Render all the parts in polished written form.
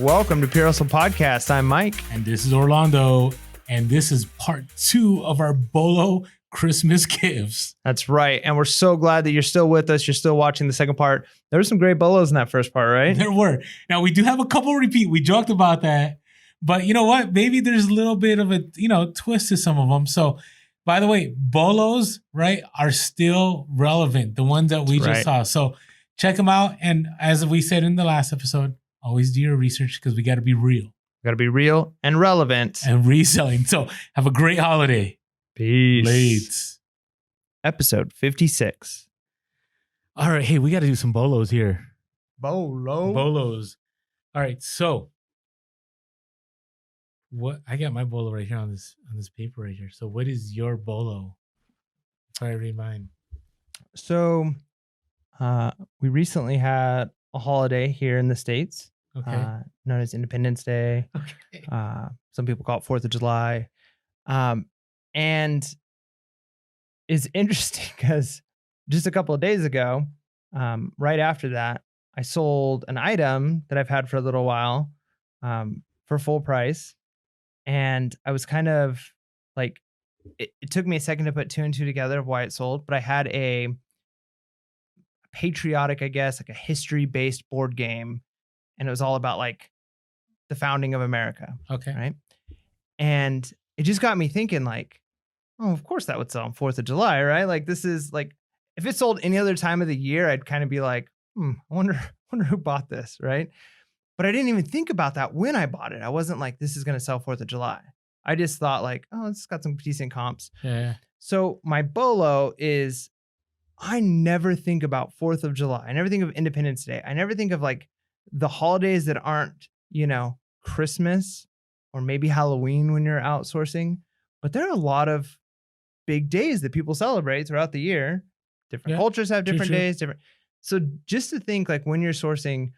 Welcome to Pure Hustle Podcast. I'm Mike. And this is Orlando. And this is part 2 of our BOLO Christmas gifts. That's right. And we're so glad that you're still with us. You're still watching the second part. There were some great BOLOs in that first part, right? There were. Now, we do have a couple repeat. We joked about that. But you know what? Maybe there's a little bit of a, twist to some of them. So, by the way, BOLOs, right, are still relevant. The ones that we just saw. So, check them out. And as we said in the last episode, always do your research because we got to be real. Got to be real and relevant. And reselling. So have a great holiday. Peace. Late. Episode 56. All right. Hey, we got to do some BOLOs here. BOLO. BOLOs. All right. So what I got my BOLO right here on this paper right here. So what is your BOLO? If I read mine. So we recently had a holiday here in the States. Okay. Known as Independence Day. Okay. Some people call it 4th of July. And it's interesting because just a couple of days ago, right after that, I sold an item that I've had for a little while for full price. And I was kind of like, it took me a second to put 2 and 2 together of why it sold, but I had a patriotic, I guess, like a history-based board game. And it was all about like the founding of America. Okay. Right. And it just got me thinking like, oh, of course that would sell on 4th of July, right? Like this is like, if it sold any other time of the year, I'd kind of be like, I wonder who bought this, right? But I didn't even think about that when I bought it. I wasn't like, this is going to sell 4th of July. I just thought like, oh, it's got some decent comps. Yeah. So my BOLO is, I never think about 4th of July. I never think of Independence Day. I never think of like the holidays that aren't, Christmas or maybe Halloween when you're outsourcing. But there are a lot of big days that people celebrate throughout the year. Different cultures have different days, different. So just to think like when you're sourcing,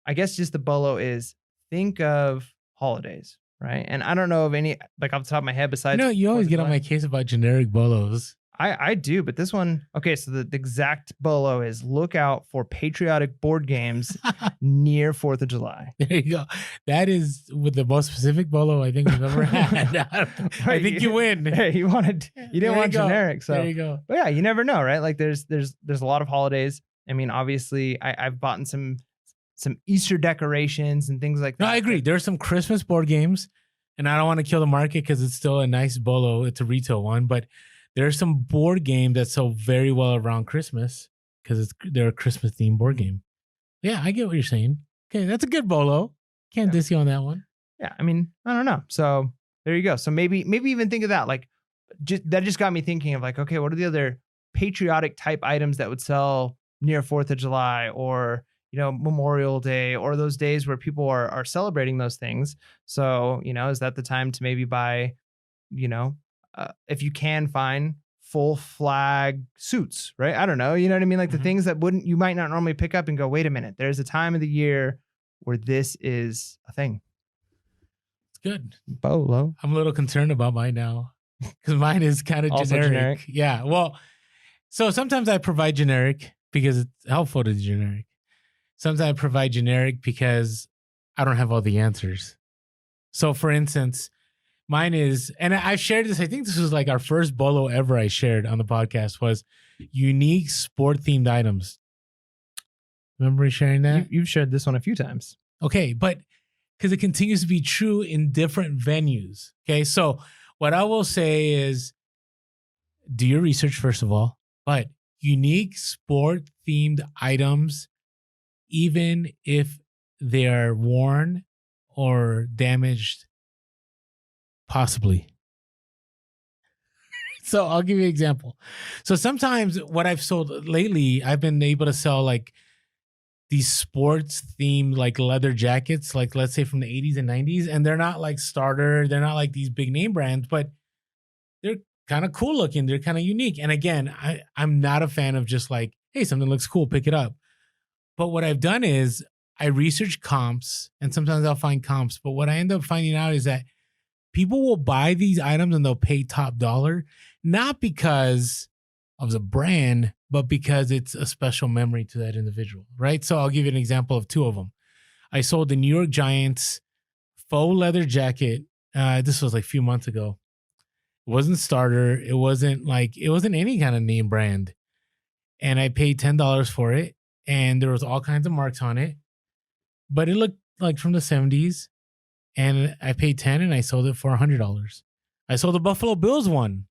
I guess just the BOLO is think of holidays, right? And I don't know of any, like off the top of my head besides. You always get on my case about generic BOLOs. I do, but this one, okay, so the exact BOLO is look out for patriotic board games near 4th of July. There you go. That is with the most specific BOLO I think we've ever had. I think you win. Hey, you didn't want generic. So there you go. But yeah, you never know, right? Like there's a lot of holidays. I mean, obviously I've bought some Easter decorations and things like that. No, I agree. There are some Christmas board games, and I don't want to kill the market because it's still a nice BOLO. It's a retail one, but there's some board game that sell very well around Christmas because they're a Christmas themed board game. Yeah, I get what you're saying. Okay, that's a good BOLO. Can't diss you on that one. Yeah, I mean, I don't know. So there you go. So maybe even think of that. Like, that just got me thinking of like, okay, what are the other patriotic type items that would sell near 4th of July or Memorial Day or those days where people are celebrating those things. So is that the time to maybe buy, if you can find full flag suits, right? I don't know. You know what I mean? Like the things that you might not normally pick up and go, wait a minute, there's a time of the year where this is a thing. It's good. BOLO. I'm a little concerned about mine now because mine is kind of generic. Yeah. Well, so sometimes I provide generic because it's helpful to the generic. Sometimes I provide generic because I don't have all the answers. So for instance, mine is, and I've shared this, I think this was like our first BOLO ever I shared on the podcast, was unique sport-themed items. Remember sharing that? You've shared this one a few times. Okay, but because it continues to be true in different venues. Okay, so what I will say is do your research first of all, but unique sport-themed items, even if they are worn or damaged, possibly. So I'll give you an example. So sometimes what I've sold lately, I've been able to sell like these sports themed like leather jackets, like let's say from the 80s and 90s. And they're not like starter. They're not like these big name brands, but they're kind of cool looking. They're kind of unique. And again, I'm not a fan of just like, hey, something looks cool, pick it up. But what I've done is I research comps, and sometimes I'll find comps. But what I end up finding out is that people will buy these items and they'll pay top dollar, not because of the brand, but because it's a special memory to that individual, right? So I'll give you an example of 2 of them. I sold the New York Giants faux leather jacket. This was like a few months ago. It wasn't starter. It wasn't any kind of name brand. And I paid $10 for it. And there was all kinds of marks on it. But it looked like from the 70s. And I paid $10 and I sold it for $100. I sold the Buffalo Bills one.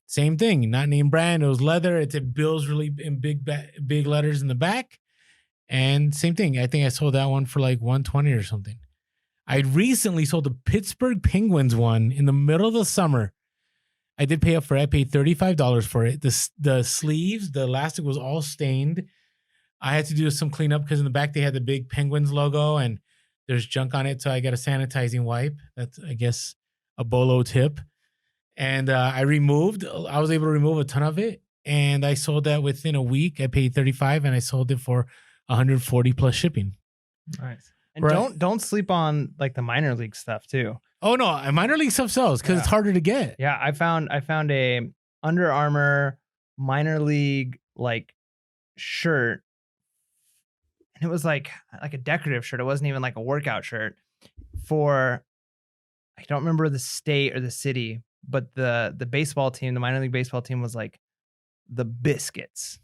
Same thing, not name brand. It was leather. It said Bills really in big letters in the back. And same thing. I think I sold that one for like $120 or something. I recently sold the Pittsburgh Penguins one in the middle of the summer. I did pay up for it. I paid $35 for it. The sleeves, the elastic was all stained. I had to do some cleanup because in the back they had the big Penguins logo and there's junk on it. So I got a sanitizing wipe. That's, I guess, a BOLO tip. And I was able to remove a ton of it. And I sold that within a week. I paid $35 and I sold it for $140 plus shipping. Nice. And don't sleep on like the minor league stuff too. Oh no, minor league stuff sells because it's harder to get. Yeah, I found a Under Armour minor league like shirt, and it was like a decorative shirt. It wasn't even like a workout shirt. For I don't remember the state or the city, but the baseball team, the minor league baseball team, was like the Biscuits.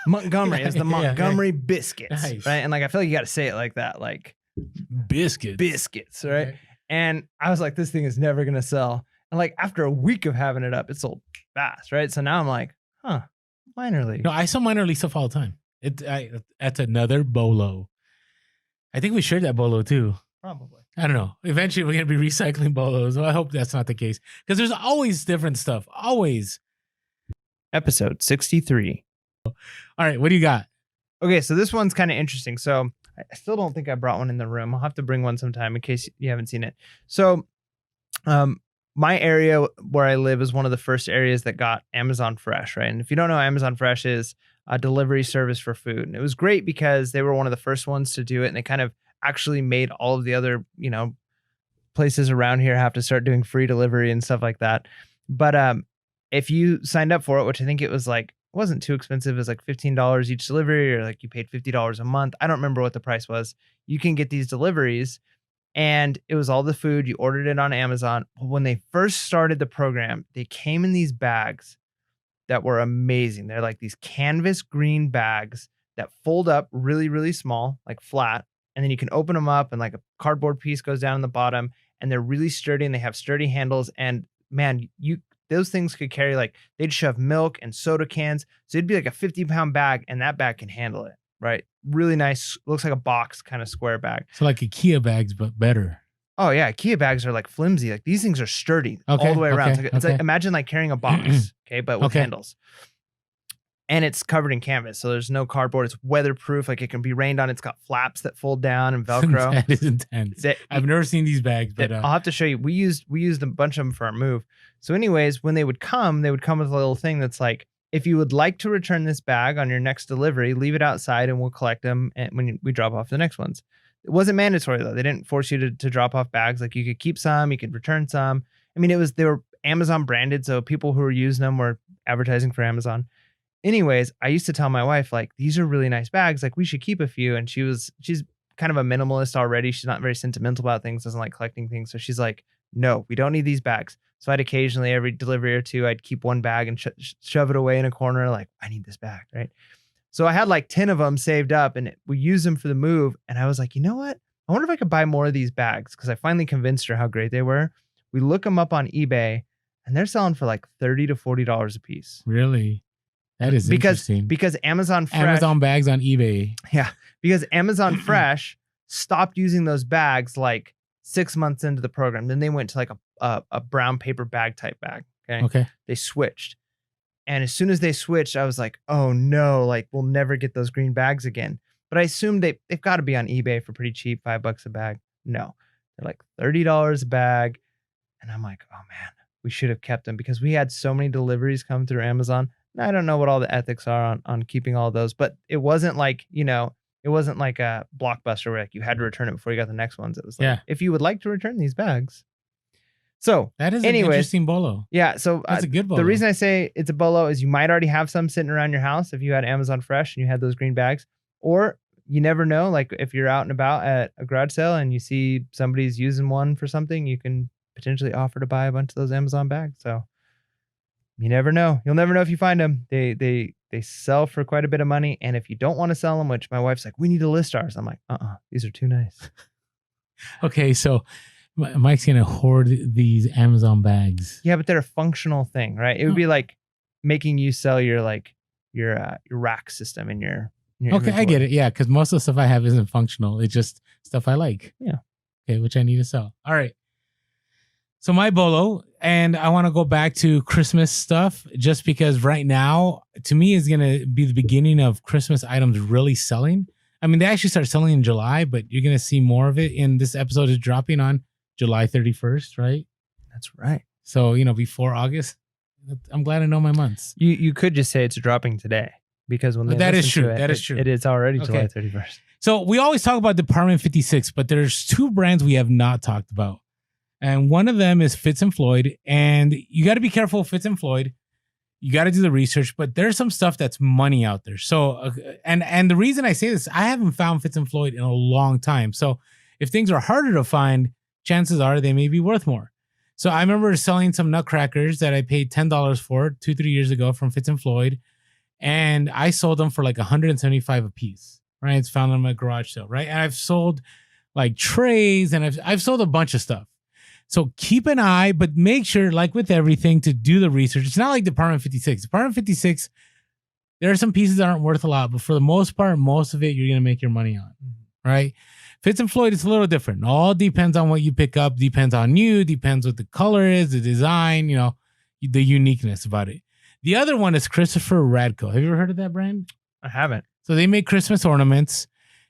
Montgomery is the Montgomery Biscuits, Nice. right? And like I feel like you got to say it like that, like biscuits, right? Okay. And I was like, this thing is never gonna sell. And like after a week of having it up, it sold fast, right? So now I'm like, minor league. No, I sell minor league stuff all the time. That's another BOLO. I think we shared that BOLO too. Probably. I don't know. Eventually, we're gonna be recycling BOLOs. Well, I hope that's not the case because there's always different stuff. Always. Episode 63. All right, what do you got? Okay, so this one's kind of interesting. So I still don't think I brought one in the room. I'll have to bring one sometime in case you haven't seen it. So my area where I live is one of the first areas that got Amazon Fresh, right? And if you don't know, Amazon Fresh is a delivery service for food. And it was great because they were one of the first ones to do it. And they kind of actually made all of the other, places around here have to start doing free delivery and stuff like that. But if you signed up for it, which I think it was like, wasn't too expensive. It was like $15 each delivery, or like you paid $50 a month. I don't remember what the price was. You can get these deliveries, and it was all the food. You ordered it on Amazon. When they first started the program, they came in these bags that were amazing. They're like these canvas green bags that fold up really, really small, like flat. And then you can open them up and like a cardboard piece goes down in the bottom, and they're really sturdy and they have sturdy handles. And man, those things could carry, like, they'd shove milk and soda cans. So it'd be like a 50-pound bag, and that bag can handle it, right? Really nice. Looks like a box kind of square bag. So like IKEA bags, but better. Oh, yeah. IKEA bags are like flimsy. Like these things are sturdy all the way around. It's like, imagine like carrying a box, okay, but with handles. And it's covered in canvas. So there's no cardboard. It's weatherproof. Like it can be rained on. It's got flaps that fold down and Velcro. That is intense. I've never seen these bags, but I'll have to show you. We used a bunch of them for our move. So anyways, when they would come with a little thing that's like, if you would like to return this bag on your next delivery, leave it outside and we'll collect them when we drop off the next ones. It wasn't mandatory though. They didn't force you to drop off bags. Like you could keep some, you could return some. I mean, they were Amazon branded. So people who were using them were advertising for Amazon. Anyways, I used to tell my wife, like, these are really nice bags. Like we should keep a few. And she's kind of a minimalist already. She's not very sentimental about things, doesn't like collecting things. So she's like, no, we don't need these bags. So I'd occasionally, every delivery or two, I'd keep one bag and shove it away in a corner. Like, I need this bag, right? So I had like 10 of them saved up and we used them for the move. And I was like, you know what? I wonder if I could buy more of these bags, because I finally convinced her how great they were. We look them up on eBay and they're selling for like $30 to $40 a piece. Really? That is interesting. Because Amazon bags on eBay. Yeah. Because Amazon Fresh stopped using those bags like 6 months into the program. Then they went to like a brown paper bag type bag. Okay. They switched. And as soon as they switched, I was like, oh no, like we'll never get those green bags again. But I assumed they've got to be on eBay for pretty cheap, $5 a bag. No, they're like $30 a bag. And I'm like, oh man, we should have kept them, because we had so many deliveries come through Amazon. And I don't know what all the ethics are on keeping all of those, but it wasn't like, it wasn't like a Blockbuster where like you had to return it before you got the next ones. It was like, if you would like to return these bags. So that is an interesting BOLO. Yeah. So that's a good BOLO. The reason I say it's a BOLO is you might already have some sitting around your house if you had Amazon Fresh and you had those green bags, or you never know. Like if you're out and about at a garage sale and you see somebody's using one for something, you can potentially offer to buy a bunch of those Amazon bags. So you never know. You'll never know if you find them. They sell for quite a bit of money. And if you don't want to sell them, which my wife's like, we need to list ours. I'm like, these are too nice. Okay, so Mike's gonna hoard these Amazon bags. Yeah, but they're a functional thing, right? It would be like making you sell your rack system in your Okay, inventory. I get it. Yeah, because most of the stuff I have isn't functional. It's just stuff I like. Yeah. Okay, which I need to sell. All right. So my BOLO, and I want to go back to Christmas stuff just because right now, to me, is going to be the beginning of Christmas items really selling. I mean, they actually start selling in July, but you're going to see more of it. And this episode is dropping on July 31st, right? That's right. So, before August. I'm glad I know my months. You could just say it's dropping today because when they that is listen true. to it, That is true. It is already July 31st. So we always talk about Department 56, but there's two brands we have not talked about. And one of them is Fitz and Floyd. And you got to be careful with Fitz and Floyd. You got to do the research, but there's some stuff that's money out there. So, and the reason I say this, I haven't found Fitz and Floyd in a long time. So if things are harder to find, chances are they may be worth more. So I remember selling some nutcrackers that I paid $10 for 2-3 years ago from Fitz and Floyd. And I sold them for like $175 a piece, right? It's found on my garage sale, right? And I've sold like trays and I've sold a bunch of stuff. So keep an eye, but make sure, like with everything, to do the research. It's not like Department 56. Department 56, there are some pieces that aren't worth a lot, but for the most part, most of it you're going to make your money on, right? Fitz and Floyd, it's a little different. All depends on what you pick up, depends on you, depends what the color is, the design, the uniqueness about it. The other one is Christopher Radko. Have you ever heard of that brand? I haven't. So they make Christmas ornaments,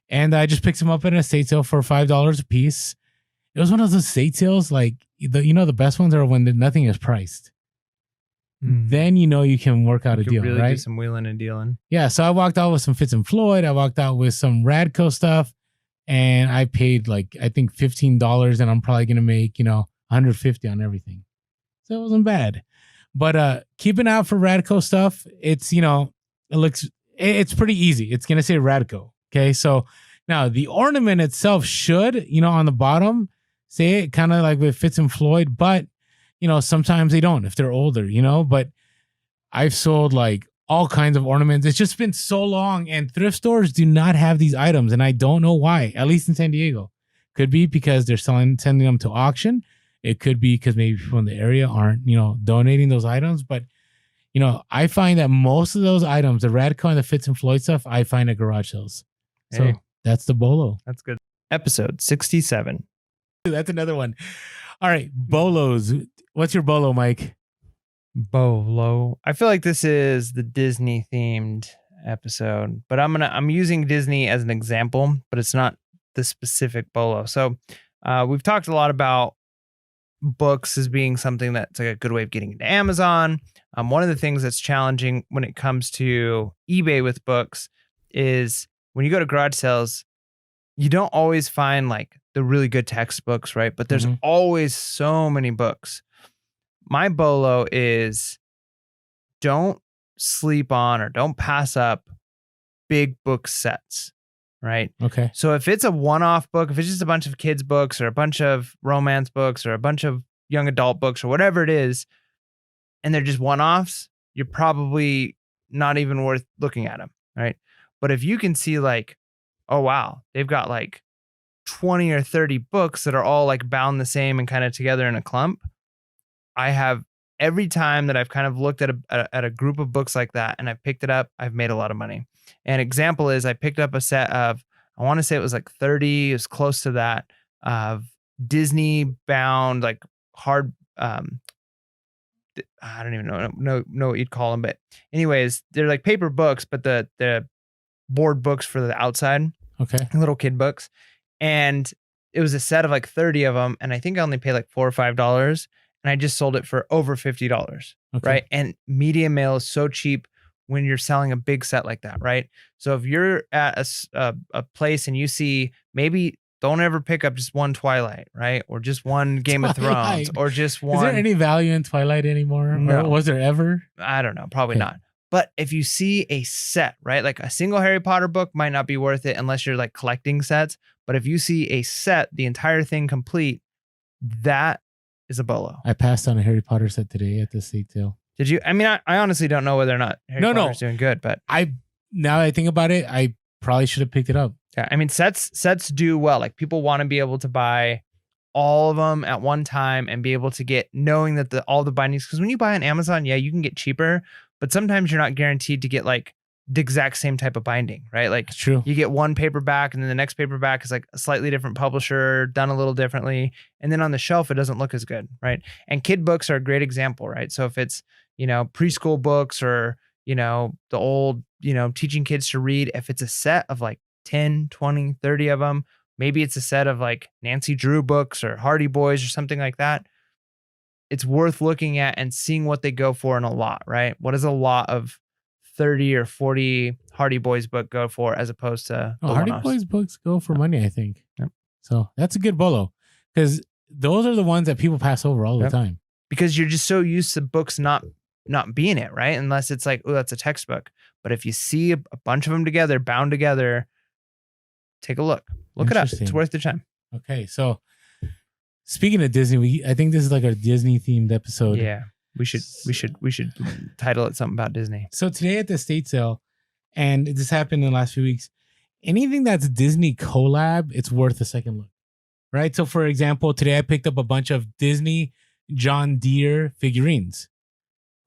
and I just picked them up at an estate sale for $5 a piece. It was one of those estate sales, like the best ones are when nothing is priced. Then you can work out a deal, really right? do some wheeling and dealing. Yeah, so I walked out with some Fitz and Floyd. I walked out with some Radco stuff, and I paid I think $15, and I'm probably gonna make $150 on everything. So it wasn't bad. But keep an eye out for Radco stuff. It's it's pretty easy. It's gonna say Radco. Okay, so now the ornament itself should on the bottom say it kind of like with Fitz and Floyd, but sometimes they don't if they're older, but I've sold like all kinds of ornaments. It's just been so long, and thrift stores do not have these items, and I don't know why, at least in San Diego. Could be because they're sending them to auction. It could be because maybe people in the area aren't, donating those items. But, I find that most of those items, the Radco and the Fitz and Floyd stuff, I find at garage sales. So Hey. that's the BOLO. That's good. Episode 67. That's another one. All right, BOLOs. What's your BOLO, Mike? BOLO. I feel like this is the Disney themed episode, but I'm using Disney as an example, but it's not the specific BOLO. So we've talked a lot about books as being something that's like a good way of getting into Amazon. One of the things that's challenging when it comes to eBay with books is when you go to garage sales, you don't always find like the really good textbooks, right? But there's always so many books. My BOLO is don't sleep on or don't pass up big book sets, right? Okay. So if it's a one-off book, if it's just a bunch of kids books or a bunch of romance books or a bunch of young adult books or whatever it is, and they're just one-offs, you're probably not even worth looking at them, right? But if you can see like, oh wow, they've got like 20 or 30 books that are all like bound the same and kind of together in a clump. I have every time that I've kind of looked at a group of books like that and I picked it up, I've made a lot of money. An example is I picked up a set of, I want to say it was like 30, it was close to that, of Disney bound, like hard, I don't even know what you'd call them, but anyways, they're like paper books, but the board books for the outside. Okay. Little kid books. And it was a set of like 30 of them. And I think I only paid like $4 or $5. And I just sold it for over $50. Okay. Right. And media mail is so cheap when you're selling a big set like that. Right. So if you're at a place and you see, maybe don't ever pick up just one Twilight, right? Or just one Game of Thrones, or just one. Is there any value in Twilight anymore? No. Or was there ever? I don't know. Probably Okay. not. But if you see a set, right, like a single Harry Potter book might not be worth it unless you're like collecting sets. But if you see a set, the entire thing complete, that is a BOLO. I passed on a Harry Potter set today at the estate sale. Did you? I mean, I honestly don't know whether or not Harry Potter's doing good, but now that I think about it, I probably should have picked it up. yeah, I mean, sets do well. Like people want to be able to buy all of them at one time and be able to get knowing that all the bindings, because when you buy on Amazon, yeah, you can get cheaper, but sometimes you're not guaranteed to get like the exact same type of binding, right? Like It's true. you get one paperback and then the next paperback is like a slightly different publisher, done a little differently. And then on the shelf, it doesn't look as good, right? And kid books are a great example, right? So if it's, preschool books or, the old, teaching kids to read, if it's a set of like 10, 20, 30 of them, maybe it's a set of like Nancy Drew books or Hardy Boys or something like that. It's worth looking at and seeing what they go for in a lot, right? What does a lot of 30 or 40 Hardy Boys book go for as opposed to Hardy Boys books go for money, I think. Yep. So that's a good BOLO because those are the ones that people pass over all the time. Because you're just so used to books not being it, right? Unless it's like, oh, that's a textbook. But if you see a bunch of them together, bound together, take a look. Look it up. It's worth the time. Okay, so speaking of Disney, I think this is like a Disney themed episode. Yeah, we should title it something about Disney. So today at the estate sale, and this happened in the last few weeks, anything that's Disney collab, it's worth a second look, right? So for example, today I picked up a bunch of Disney John Deere figurines,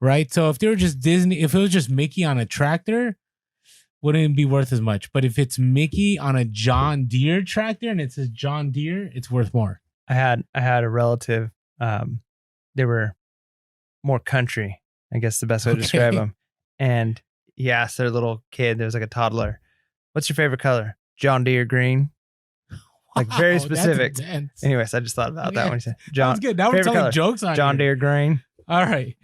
right? So if they were just Disney, if it was just Mickey on a tractor, wouldn't be worth as much. But if it's Mickey on a John Deere tractor and it says John Deere, it's worth more. I had a relative. They were more country, I guess the best way to describe them. And he asked their little kid, there was like a toddler, "What's your favorite color?" "John Deere green." Like very specific. Anyways, I just thought about that when he said John. That's good. Now we're telling jokes on John Deere green. All right.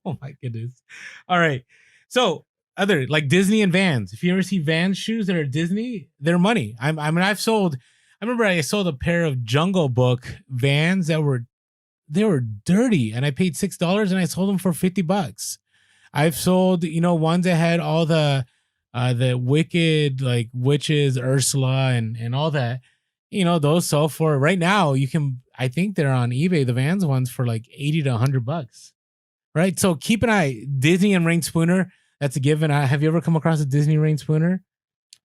Oh my goodness. All right. So other like Disney and Vans. If you ever see Vans shoes that are Disney, they're money. I remember I sold a pair of Jungle Book Vans that were dirty, and I paid $6 and I sold them for $50. I've sold, ones that had all the wicked like witches, Ursula and all that. Those sell for right now. I think they're on eBay, the Vans ones, for like $80 to $100. Right. So keep an eye. Disney and Rain Spooner. That's a given. Have you ever come across a Disney Rain Spooner?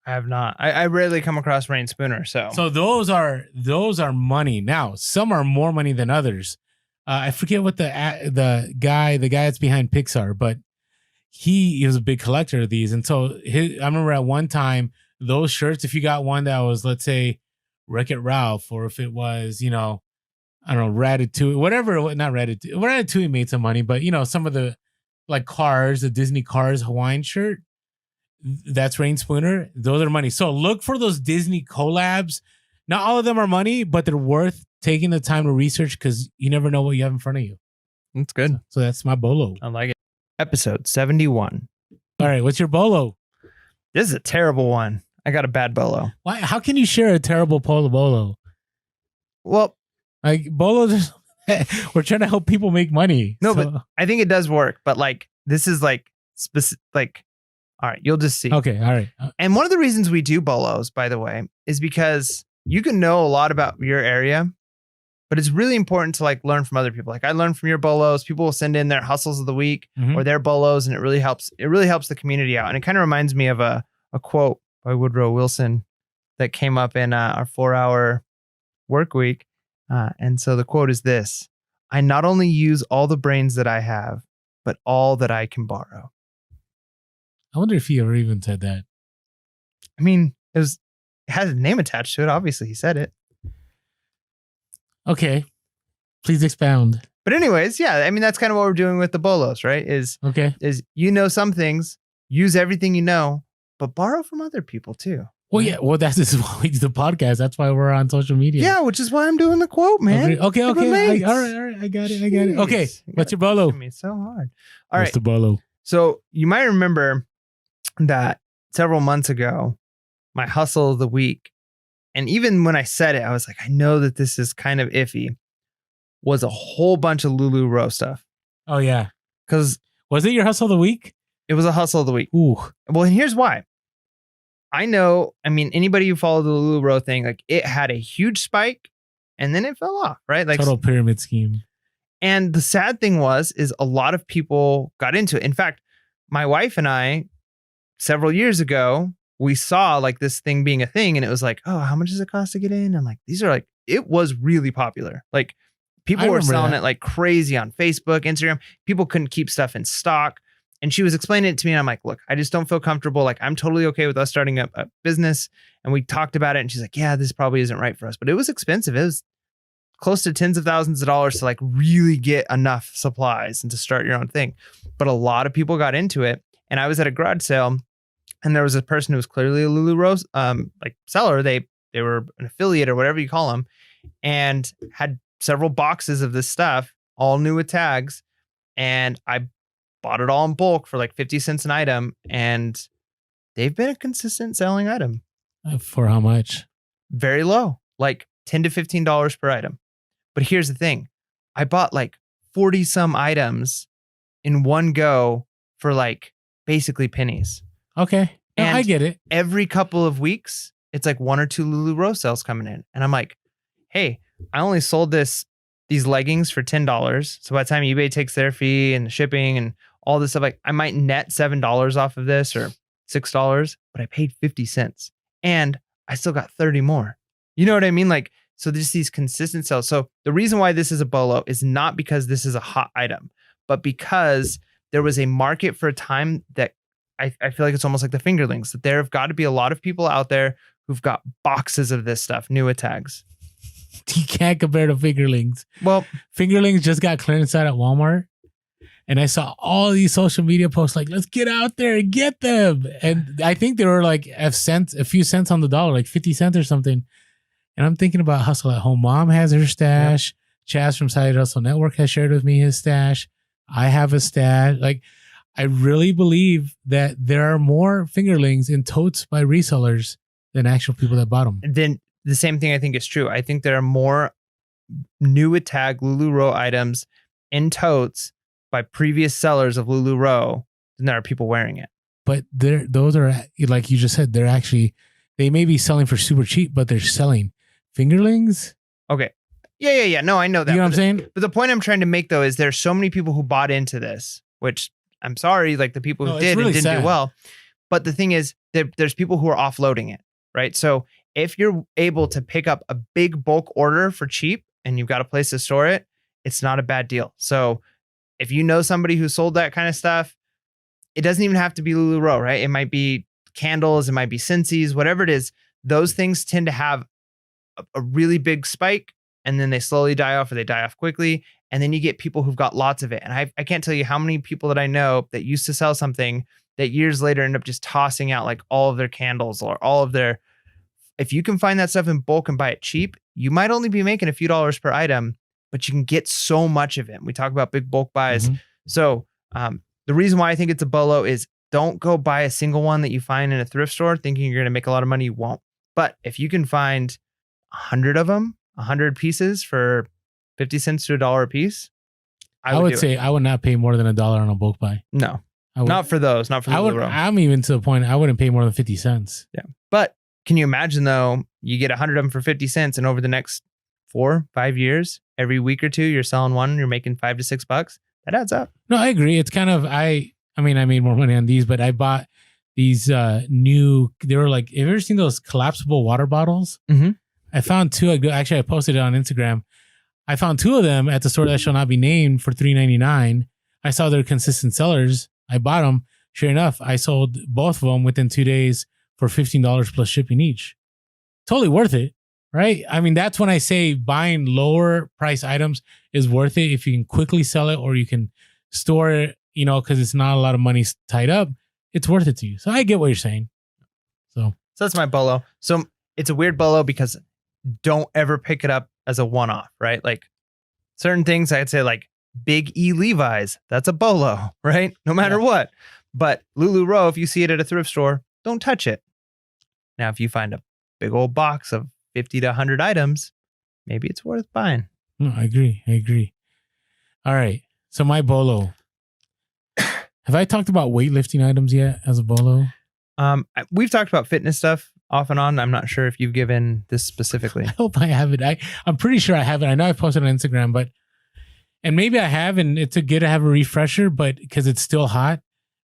I have not. I rarely come across Rain Spooner. So those are money. Now, some are more money than others. I forget what the guy that's behind Pixar, but he was a big collector of these. And so I remember at one time, those shirts, if you got one that was, let's say, Wreck-It Ralph, or if it was, I don't know, Ratatouille, whatever, not Ratatouille. Ratatouille made some money, but, some of the like Cars, the Disney Cars Hawaiian shirt, that's Rain Spooner. Those are money. So look for those Disney collabs. Not all of them are money, but they're worth taking the time to research because you never know what you have in front of you. That's good. So that's my BOLO. I like it. Episode 71. All right. What's your BOLO? This is a terrible one. I got a bad BOLO. Why? How can you share a terrible BOLO? Well, like BOLOs, we're trying to help people make money. No, but I think it does work. But like, this is like specific. Like, all right, you'll just see. Okay, all right. And one of the reasons we do BOLOs, by the way, is because you can know a lot about your area, but it's really important to like learn from other people. Like I learned from your BOLOs. People will send in their hustles of the week or their BOLOs, and it really helps. It really helps the community out. And it kind of reminds me of a quote by Woodrow Wilson that came up in our 4-hour work week. And so the quote is this: "I not only use all the brains that I have, but all that I can borrow." I wonder if he ever even said that. I mean, it has a name attached to it. Obviously, he said it. Okay. Please expound. But anyways, yeah, I mean, that's kind of what we're doing with the BOLOs, right? Is some things, use everything you know, but borrow from other people too. Well, yeah. Well, that's just why we do the podcast. That's why we're on social media. Yeah, which is why I'm doing the quote, man. Okay. All right. I got it. Okay. What's your BOLO? It's so hard. All right. What's the BOLO? So you might remember that several months ago, my hustle of the week, and even when I said it, I was like, I know that this is kind of iffy, was a whole bunch of LuLaRoe stuff. Oh, yeah. Because Was it your hustle of the week? It was a hustle of the week. Ooh. Well, and here's why. I know, I mean, anybody who followed the LuLaRoe thing, like it had a huge spike and then it fell off, right? Like total pyramid scheme. And the sad thing is a lot of people got into it. In fact, my wife and I, several years ago, we saw like this thing being a thing and it was like, oh, how much does it cost to get in? And like, these are like, it was really popular. Like people were selling it like crazy on Facebook, Instagram. People couldn't keep stuff in stock. And she was explaining it to me and I'm like, look, I just don't feel comfortable. Like I'm totally okay with us starting up a business. And we talked about it and she's like, yeah, this probably isn't right for us. But it was expensive. It was close to tens of thousands of dollars to like really get enough supplies and to start your own thing. But a lot of people got into it. And I was at a garage sale and there was a person who was clearly a LuLaRoe like seller. They were an affiliate or whatever you call them and had several boxes of this stuff, all new with tags. And I bought it all in bulk for like 50 cents an item. And they've been a consistent selling item. For how much? Very low, like $10 to $15 per item. But here's the thing. I bought like 40 some items in one go for like basically pennies. Okay. No, And I get it. every couple of weeks, it's like one or two LuLaRoe sales coming in. And I'm like, hey, I only sold these leggings for $10. So by the time eBay takes their fee and the shipping and all this stuff, like I might net $7 off of this or $6, but I paid 50 cents and I still got 30 more. You know what I mean? Like, so there's these consistent sales. So the reason why this is a BOLO is not because this is a hot item, but because there was a market for a time that I feel like it's almost like the fingerlings, that there have got to be a lot of people out there who've got boxes of this stuff, new with tags. You can't compare to fingerlings. Well, fingerlings just got clearance out at Walmart. And I saw all these social media posts like, let's get out there and get them. And I think they were like a few cents on the dollar, like 50 cents or something. And I'm thinking about Hustle at Home. Mom has her stash. Yep. Chaz from Side Hustle Network has shared with me his stash. I have a stash. Like, I really believe that there are more fingerlings in totes by resellers than actual people that bought them. Then the same thing I think is true. I think there are more new with tag LuLaRoe items in totes by previous sellers of LuLaRoe than there are people wearing it. But those are, like you just said, they may be selling for super cheap, but they're selling fingerlings. Okay. Yeah. No, I know that. You know what I'm saying? But the point I'm trying to make though is there's so many people who bought into this, which I'm sorry, like the people who did really and didn't do well. But the thing is, there's people who are offloading it, right? So if you're able to pick up a big bulk order for cheap and you've got a place to store it, it's not a bad deal. So if you know somebody who sold that kind of stuff, it doesn't even have to be LuLaRoe, right? It might be candles, it might be Scentsies, whatever it is. Those things tend to have a really big spike and then they slowly die off or they die off quickly. And then you get people who've got lots of it. And I can't tell you how many people that I know that used to sell something that years later end up just tossing out like all of their candles or all of their, if you can find that stuff in bulk and buy it cheap, you might only be making a few dollars per item, but you can get so much of it. We talk about big bulk buys. Mm-hmm. So the reason why I think it's a BOLO is don't go buy a single one that you find in a thrift store thinking you're going to make a lot of money. You won't. But if you can find 100 of them, 100 pieces for 50 cents to $1 a piece, I would say I would not pay more than $1 on a bulk buy. No, not for those. Not for the LuLaRoe. I'm even to the point I wouldn't pay more than 50 cents. Yeah. But can you imagine though, you get 100 of them for 50 cents and over the next 4-5 years, every week or two, you're selling one, you're making $5 to $6. That adds up. No, I agree. It's kind of, I mean, I made more money on these, but I bought these new, they were like, have you ever seen those collapsible water bottles? Mm-hmm. I found two. Actually, I posted it on Instagram. I found two of them at the store that shall not be named for $3.99. I saw they're consistent sellers. I bought them. Sure enough, I sold both of them within 2 days for $15 plus shipping each. Totally worth it, right? I mean, that's when I say buying lower price items is worth it if you can quickly sell it or you can store it, you know, because it's not a lot of money tied up. It's worth it to you. So I get what you're saying. So that's my BOLO. So it's a weird BOLO because don't ever pick it up as a one-off, right? Like certain things I'd say like Big E Levi's, that's a BOLO, right? No matter what. But LuLaRoe, if you see it at a thrift store, don't touch it. Now, if you find a big old box of 50 to 100 items, maybe it's worth buying. No, I agree. All right. So my BOLO. Have I talked about weightlifting items yet as a bolo? We've talked about fitness stuff off and on. I'm not sure if you've given this specifically. I hope I haven't. I'm pretty sure I haven't. I know I've posted on Instagram, and maybe I have, and it's good to have a refresher, but because it's still hot,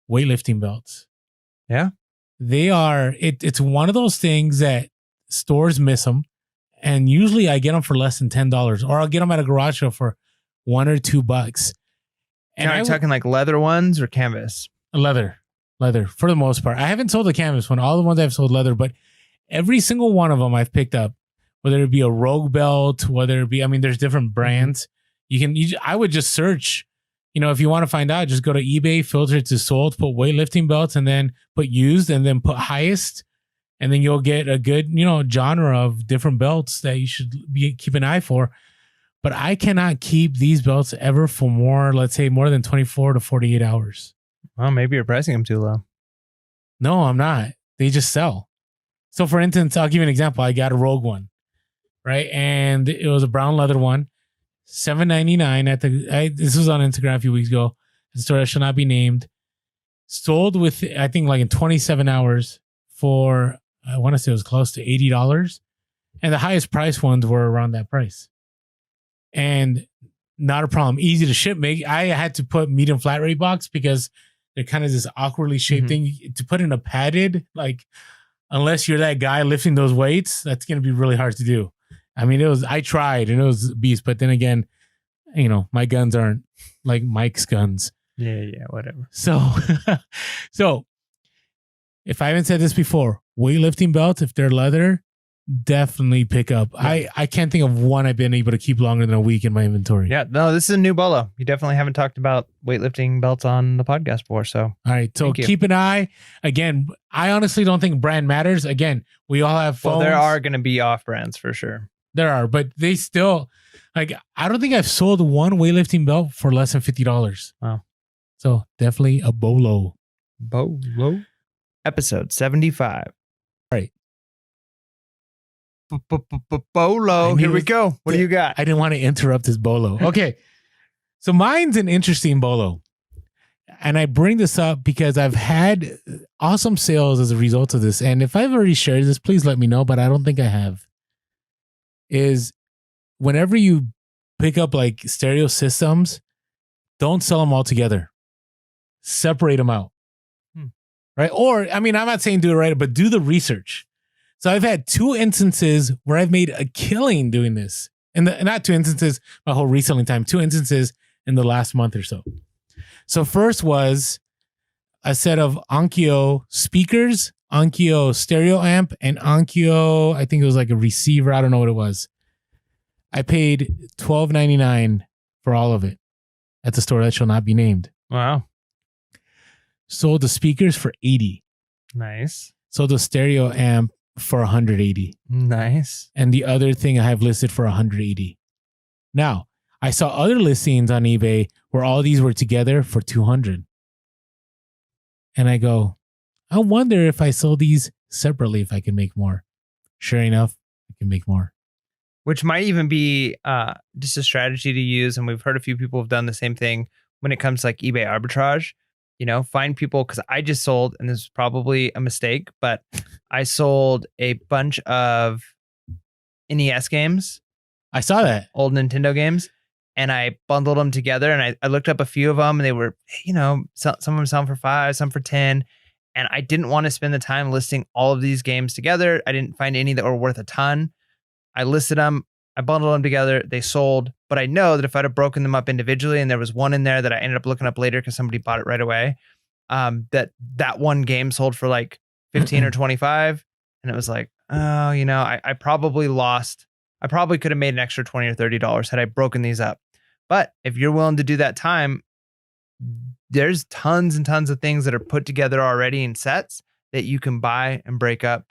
weightlifting belts. Yeah. They are, it's one of those things that stores miss them. And usually I get them for less than $10, or I'll get them at a garage sale for $1 or $2. And are you talking like leather ones or canvas? Leather for the most part. I haven't sold the canvas one. All the ones I've sold leather, but every single one of them I've picked up, whether it be a Rogue belt, whether it be, I mean, there's different brands. I would just search, if you want to find out, just go to eBay, filter it to sold, put weightlifting belts, and then put used, and then put highest. And then you'll get a good, genre of different belts that you should keep an eye for. But I cannot keep these belts ever for more than 24 to 48 hours. Well, maybe you're pricing them too low. No, I'm not. They just sell. So for instance, I'll give you an example. I got a Rogue one, right? And it was a brown leather one, $7.99 this was on Instagram a few weeks ago. The store that shall not be named. Sold with, I think, like in 27 hours for, I want to say it was close to $80. And the highest price ones were around that price. And not a problem. Easy to ship. I had to put medium flat rate box because they're kind of this awkwardly shaped thing. To put in a padded, like, unless you're that guy lifting those weights, that's going to be really hard to do. I mean, I tried and it was a beast. But then again, my guns aren't like Mike's guns. Yeah, whatever. So if I haven't said this before, weightlifting belts, if they're leather, definitely pick up. Yeah. I can't think of one I've been able to keep longer than a week in my inventory. Yeah, no, this is a new bolo. You definitely haven't talked about weightlifting belts on the podcast before. So, all right. So keep an eye. Again, I honestly don't think brand matters. Again, we all have phones. Well, there are going to be off brands for sure. There are, but they still, I don't think I've sold one weightlifting belt for less than $50. Wow. So definitely a bolo. Bolo. Episode 75. All right. Bolo. Here we go. What do you got? I didn't want to interrupt this bolo. Okay. So mine's an interesting bolo. And I bring this up because I've had awesome sales as a result of this. And if I've already shared this, please let me know, but I don't think I have. Is whenever you pick up like stereo systems, don't sell them all together. Separate them out. Right? Or, I mean, I'm not saying do it right, but do the research. So I've had 2 instances where I've made a killing doing this. And not 2 instances, my whole reselling time, 2 instances in the last month or so. So first was a set of Onkyo speakers, Onkyo stereo amp, and Onkyo, I think it was like a receiver. I don't know what it was. I paid $12.99 for all of it at the store that shall not be named. Wow. Sold the speakers for $80. Nice. Sold the stereo amp for $180. Nice. And the other thing I have listed for $180. Now, I saw other listings on eBay where all these were together for $200. And I go, I wonder if I sold these separately, if I can make more. Sure enough, I can make more. Which might even be just a strategy to use. And we've heard a few people have done the same thing when it comes to like eBay arbitrage. Find people, because I just sold, and this is probably a mistake, but I sold a bunch of NES games. I saw that. Old Nintendo games. And I bundled them together, and I looked up a few of them, and they were, some of them selling for $5, some for $10. And I didn't want to spend the time listing all of these games together. I didn't find any that were worth a ton. I listed them. I bundled them together. They sold. But I know that if I'd have broken them up individually, and there was one in there that I ended up looking up later because somebody bought it right away, that one game sold for like 15 or 25. And it was like, oh, I probably lost. I probably could have made an extra $20 or $30 had I broken these up. But if you're willing to do that time, there's tons and tons of things that are put together already in sets that you can buy and break up.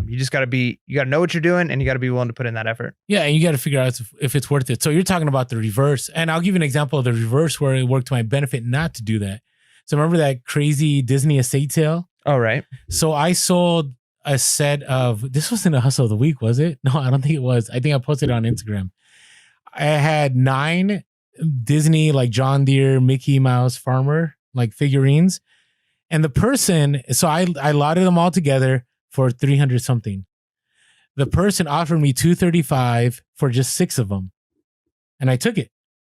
You just got to know what you're doing, and you got to be willing to put in that effort. Yeah. And you got to figure out if it's worth it. So you're talking about the reverse, and I'll give you an example of the reverse where it worked to my benefit not to do that. So remember that crazy Disney estate sale? Oh, right. So I sold a set of, this wasn't a hustle of the week, was it? No, I don't think it was. I think I posted it on Instagram. I had 9 Disney, like John Deere, Mickey Mouse farmer like figurines. And the person, so I lotted them all together for 300 something. The person offered me $235 for just 6 of them. And I took it.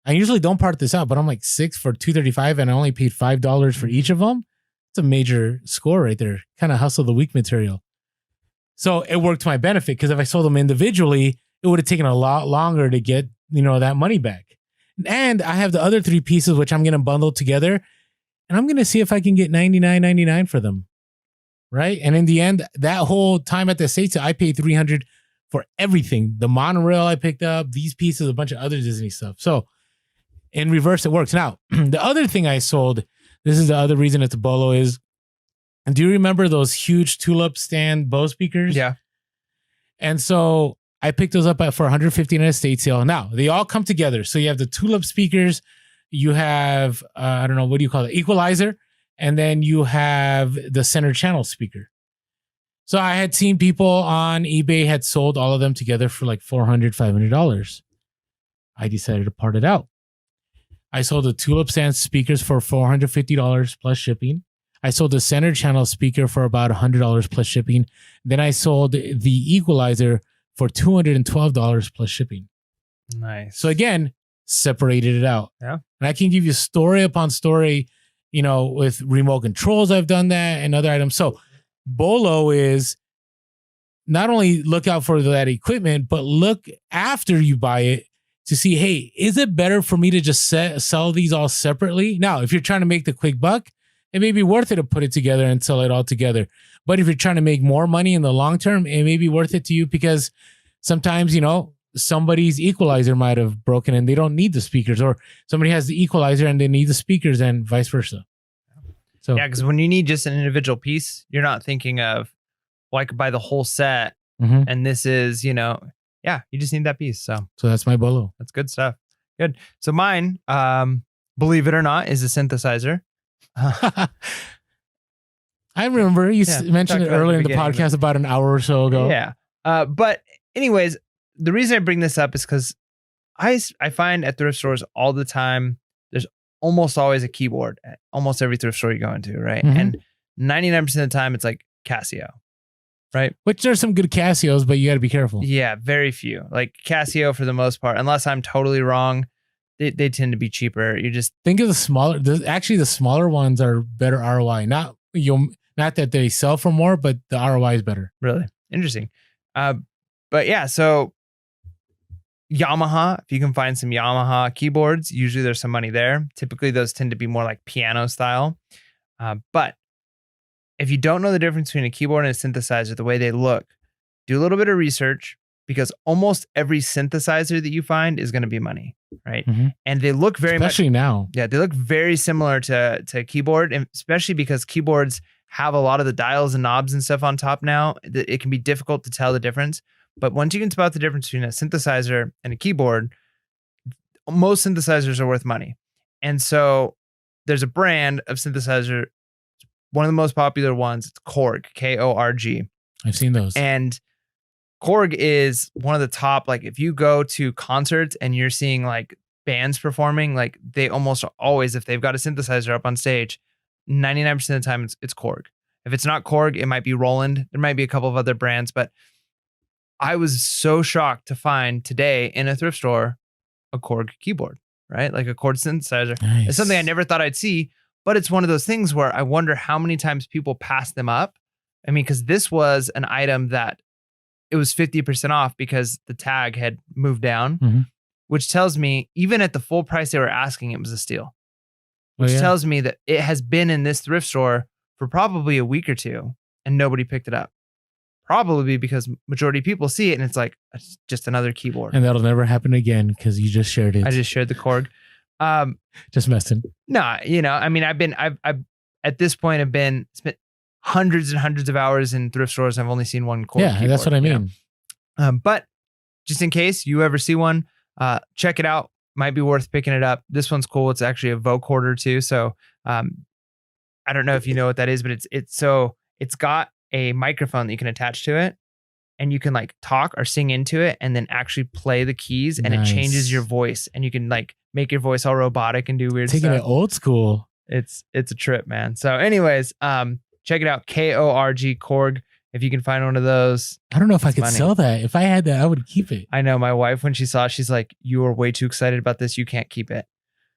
I usually don't part this out, but I'm like 6 for $235 and I only paid $5 for each of them. It's a major score right there. Kind of hustle the week material. So it worked to my benefit because if I sold them individually, it would have taken a lot longer to get, that money back. And I have the other 3 pieces, which I'm going to bundle together. And I'm going to see if I can get $99.99 for them. Right. And in the end, that whole time at the estate sale, I paid $300 for everything. The monorail I picked up, these pieces, a bunch of other Disney stuff. So in reverse, it works. Now, the other thing I sold, this is the other reason it's a BOLO is, and do you remember those huge tulip stand Bose speakers? Yeah. And so I picked those up for $150 at a estate sale. Now, they all come together. So you have the tulip speakers, you have, I don't know, what do you call it? Equalizer. And then you have the center channel speaker. So I had seen people on eBay had sold all of them together for like $400, $500. I decided to part it out. I sold the tulip stand speakers for $450 plus shipping. I sold the center channel speaker for about $100 plus shipping. Then I sold the equalizer for $212 plus shipping. Nice. So again, separated it out. Yeah. And I can give you story upon story, with remote controls, I've done that and other items. So BOLO is not only look out for that equipment, but look after you buy it to see, hey, is it better for me to just sell these all separately? Now, if you're trying to make the quick buck, it may be worth it to put it together and sell it all together. But if you're trying to make more money in the long term, it may be worth it to you because sometimes, somebody's equalizer might have broken and they don't need the speakers, or somebody has the equalizer and they need the speakers, and vice versa. So yeah, because when you need just an individual piece, you're not thinking of, well, I could buy the whole set, and this is, you just need that piece. So that's my BOLO. That's good stuff. Good. So mine, believe it or not, is a synthesizer. I remember you mentioned it earlier in the podcast about an hour or so ago. Yeah. But anyways, the reason I bring this up is because I find at thrift stores all the time, there's almost always a keyboard at almost every thrift store you go into, right? And 99% of the time, it's like Casio, right? Which there's some good Casios, but you got to be careful. Yeah, very few. Like Casio, for the most part, unless I'm totally wrong, they tend to be cheaper. You just think of the smaller. Actually, the smaller ones are better ROI. Not that they sell for more, but the ROI is better. Really interesting. But yeah, so Yamaha, if you can find some Yamaha keyboards, usually there's some money there. Typically, those tend to be more like piano style. But if you don't know the difference between a keyboard and a synthesizer, the way they look, do a little bit of research, because almost every synthesizer that you find is going to be money, right? And they look especially now. Yeah, they look very similar to keyboard, and especially because keyboards have a lot of the dials and knobs and stuff on top now. It can be difficult to tell the difference. But once you can spot the difference between a synthesizer and a keyboard, most synthesizers are worth money. And so there's a brand of synthesizer, one of the most popular ones, it's Korg, K-O-R-G. I've seen those. And Korg is one of the top, like if you go to concerts and you're seeing like bands performing, like they almost always, if they've got a synthesizer up on stage, 99% of the time it's Korg. If it's not Korg, it might be Roland. There might be a couple of other brands, but I was so shocked to find today in a thrift store a Korg keyboard, right? Like a Korg synthesizer. Nice. It's something I never thought I'd see, but it's one of those things where I wonder how many times people pass them up. I mean, because this was an item that it was 50% off because the tag had moved down, which tells me even at the full price they were asking, it was a steal, which tells me that it has been in this thrift store for probably a week or two and nobody picked it up. Probably because majority of people see it and it's like, it's just another keyboard. And that'll never happen again because you just shared it. I just shared the Korg. Just messing. Nah, I mean, I've at this point have spent hundreds and hundreds of hours in thrift stores. I've only seen one Korg keyboard. Yeah, that's what I mean. But just in case you ever see one, check it out. Might be worth picking it up. This one's cool. It's actually a vocoder too. So I don't know if you know what that is, but it's got a microphone that you can attach to it, and you can like talk or sing into it and then actually play the keys, and it changes your voice, and you can like make your voice all robotic and do weird stuff. Taking it old school. It's a trip, man. So anyways, check it out. Korg. If you can find one of those. I don't know if I could sell that. If I had that, I would keep it. I know my wife, when she saw it, she's like, you are way too excited about this. You can't keep it.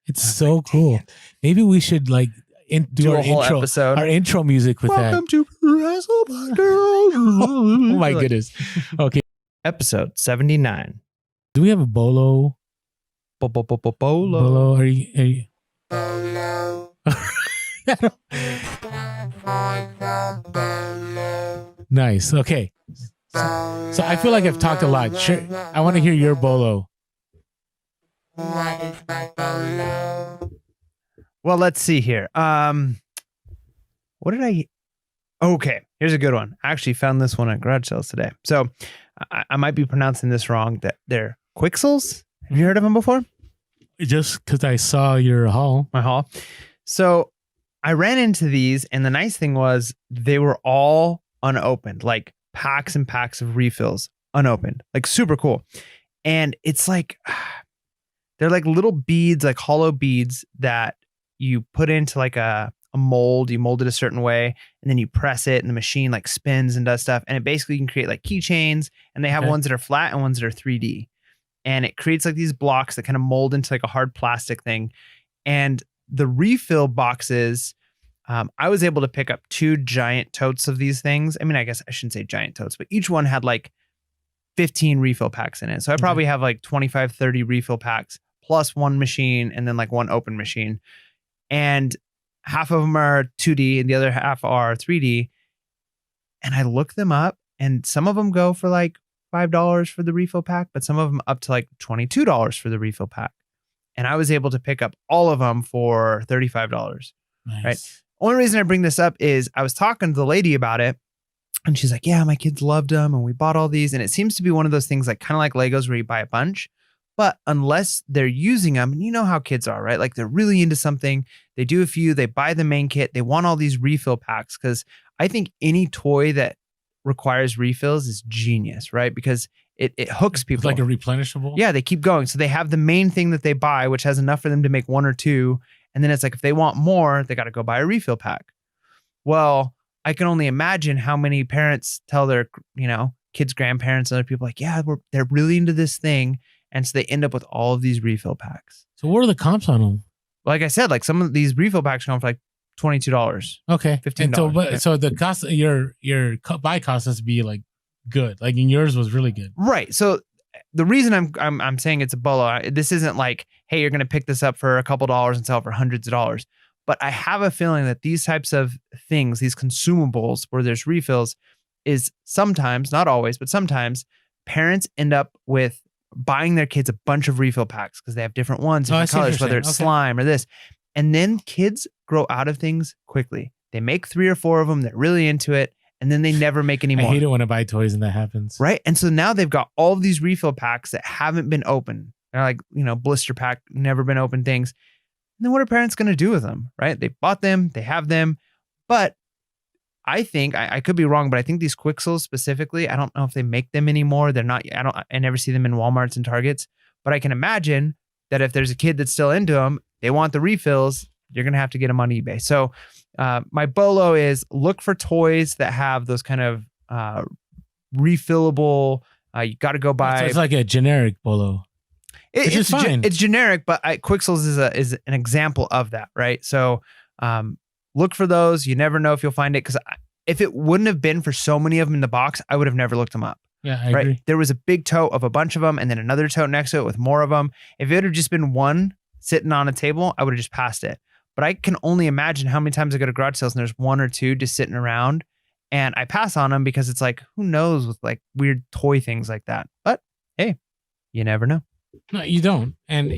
It's so cool. Maybe we should like do our a whole intro episode. Our intro music with Welcome that. to Girls. Oh my goodness. Okay. Episode 79. Do we have a bolo? Bolo. Bolo. Are you... Nice. Okay. So I feel like I've talked a lot. Sure. I want to hear your bolo. What is my bolo? Well, let's see here. What did I... Okay, here's a good one. I actually found this one at garage sales today. So I might be pronouncing this wrong. That they're Quixels. Have you heard of them before? Just because I saw your haul. My haul. So I ran into these, and the nice thing was they were all unopened, like packs and packs of refills unopened, like super cool. And it's like, they're like little beads, like hollow beads that you put into like a mold. You mold it a certain way, and then you press it, and the machine like spins and does stuff. And it basically can create like keychains, and they have ones that are flat and ones that are 3D. And it creates like these blocks that kind of mold into like a hard plastic thing. And the refill boxes, I was able to pick up 2 giant totes of these things. I mean, I guess I shouldn't say giant totes, but each one had like 15 refill packs in it. So I probably have like 25, 30 refill packs plus one machine and then like one open machine. And half of them are 2D and the other half are 3D. And I look them up, and some of them go for like $5 for the refill pack, but some of them up to like $22 for the refill pack. And I was able to pick up all of them for $35. Nice. Right. Only reason I bring this up is I was talking to the lady about it, and she's like, yeah, my kids loved them and we bought all these. And it seems to be one of those things like kind of like Legos where you buy a bunch, but unless they're using them, and you know how kids are, right? Like they're really into something. They do a few, they buy the main kit. They want all these refill packs, because I think any toy that requires refills is genius, right? Because it hooks people. It's like a replenishable. Yeah, they keep going. So they have the main thing that they buy, which has enough for them to make 1 or 2. And then it's like, if they want more, they got to go buy a refill pack. Well, I can only imagine how many parents tell their, kids, grandparents, and other people like, yeah, they're really into this thing. And so they end up with all of these refill packs. So what are the comps on them? Like I said, like some of these refill packs come for like $22. Okay. $15. So the cost, your buy cost has to be like good. Like in yours was really good. Right. So the reason I'm saying it's a bolo, this isn't like, hey, you're going to pick this up for a couple dollars and sell it for hundreds of dollars. But I have a feeling that these types of things, these consumables where there's refills, is sometimes, not always, but sometimes parents end up with buying their kids a bunch of refill packs because they have different ones, different colors, whether it's slime or this. And then kids grow out of things quickly. They make 3 or 4 of them. They're really into it. And then they never make any more. I hate it when I buy toys and that happens. Right. And so now they've got all of these refill packs that haven't been opened. They're like, blister pack, never been opened things. And then what are parents going to do with them? Right. They bought them. They have them. But I think, I could be wrong, but I think these Quixels specifically, I don't know if they make them anymore. They're not, I never see them in Walmarts and Targets. But I can imagine that if there's a kid that's still into them, they want the refills, you're going to have to get them on eBay. So my bolo is look for toys that have those kind of refillable, you got to go buy. So it's like a generic bolo. It's fine. It's generic, but Quixels is an example of that, right? So look for those. You never know if you'll find it, because if it wouldn't have been for so many of them in the box, I would have never looked them up. Yeah, I agree. There was a big tote of a bunch of them, and then another tote next to it with more of them. If it would have just been one sitting on a table, I would have just passed it. But I can only imagine how many times I go to garage sales and there's 1 or 2 just sitting around, and I pass on them because it's like, who knows with like weird toy things like that. But hey, you never know. No, you don't. And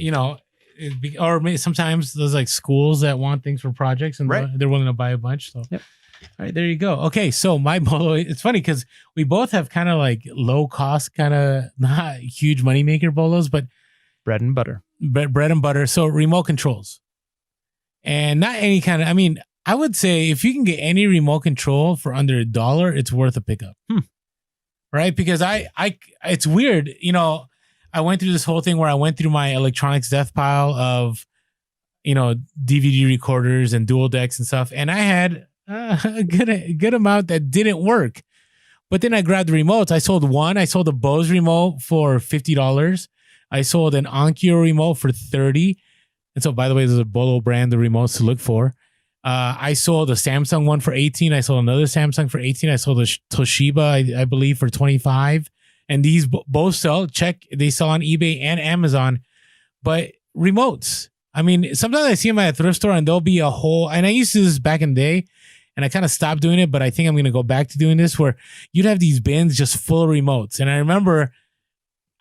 or maybe sometimes there's like schools that want things for projects, and they're willing to buy a bunch. So, yep. All right, there you go. Okay, so my bolo, it's funny because we both have kind of like low cost, kind of not huge moneymaker bolos, but bread and butter. Bread and butter. So remote controls. And not any kind of, I would say if you can get any remote control for under $1, it's worth a pickup. Right? Because it's weird. I went through this whole thing where I went through my electronics death pile of DVD recorders and dual decks and stuff. And I had a good amount that didn't work. But then I grabbed the remotes. I sold one. I sold a Bose remote for $50. I sold an Onkyo remote for $30. And so, by the way, there's a BOLO brand, the remotes to look for. I sold a Samsung one for $18. I sold another Samsung for $18. I sold a Toshiba, I believe, for $25. And these both sell. They sell on eBay and Amazon. But remotes, I mean, sometimes I see them at a thrift store and there'll be a whole, and I used to do this back in the day, and I kind of stopped doing it, but I think I'm going to go back to doing this, where you'd have these bins just full of remotes. And I remember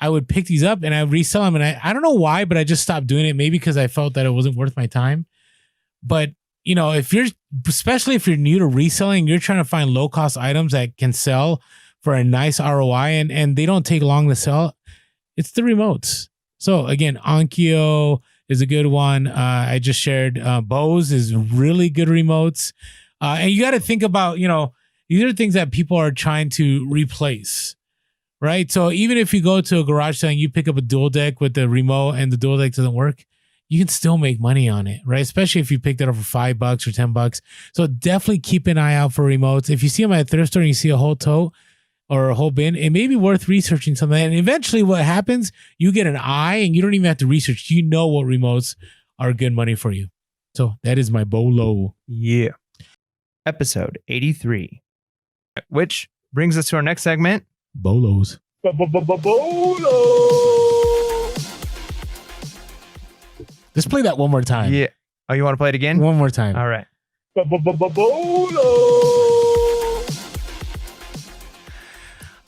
I would pick these up and I would resell them. And I don't know why, but I just stopped doing it. Maybe because I felt that it wasn't worth my time. But, especially if you're new to reselling, you're trying to find low cost items that can sell for a nice ROI and they don't take long to sell. It's the remotes. So again, Onkyo is a good one. I just shared Bose is really good remotes. And you got to think about, these are things that people are trying to replace, right? So even if you go to a garage sale and you pick up a dual deck with the remote and the dual deck doesn't work, you can still make money on it, right? Especially if you picked it up for $5 or $10. So definitely keep an eye out for remotes. If you see them at a thrift store and you see a whole tote or a whole bin, it may be worth researching something. And eventually what happens, you get an eye and you don't even have to research. You know what remotes are good money for you. So that is my BOLO. Yeah. Episode 83, which brings us to our next segment. BOLOs. Let's play that one more time. Yeah. Oh, you want to play it again? One more time. All right.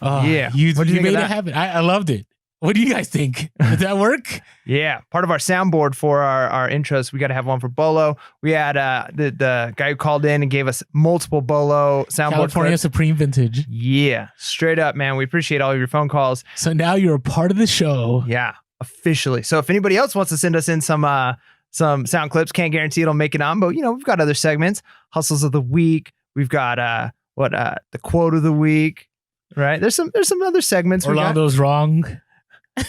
Yeah. You What do you think made of it that? happen. I loved it. What do you guys think? Did that work? Yeah. Part of our soundboard for our intros, we got to have one for BOLO. We had the guy who called in and gave us multiple BOLO soundboard California clips. Supreme Vintage. Yeah. Straight up, man. We appreciate all of your phone calls. So now you're a part of the show. Yeah. Officially. So if anybody else wants to send us in some sound clips, can't guarantee it'll make it on, but we've got other segments. Hustles of the week. We've got the quote of the week. Right. There's some other segments. Orlando's wrong.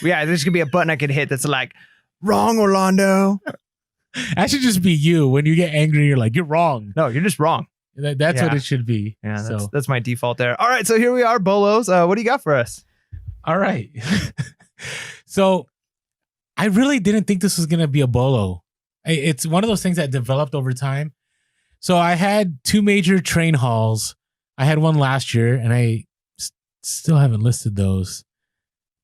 Yeah, there's gonna be a button I could hit that's like, wrong, Orlando. That should just be you. When you get angry, you're like, you're wrong. No, you're just wrong. That's what it should be. Yeah, that's my default there. All right, so here we are, BOLOs. What do you got for us? All right. So I really didn't think this was gonna be a BOLO. It's one of those things that developed over time. So I had two major train hauls. I had one last year, and I still haven't listed those.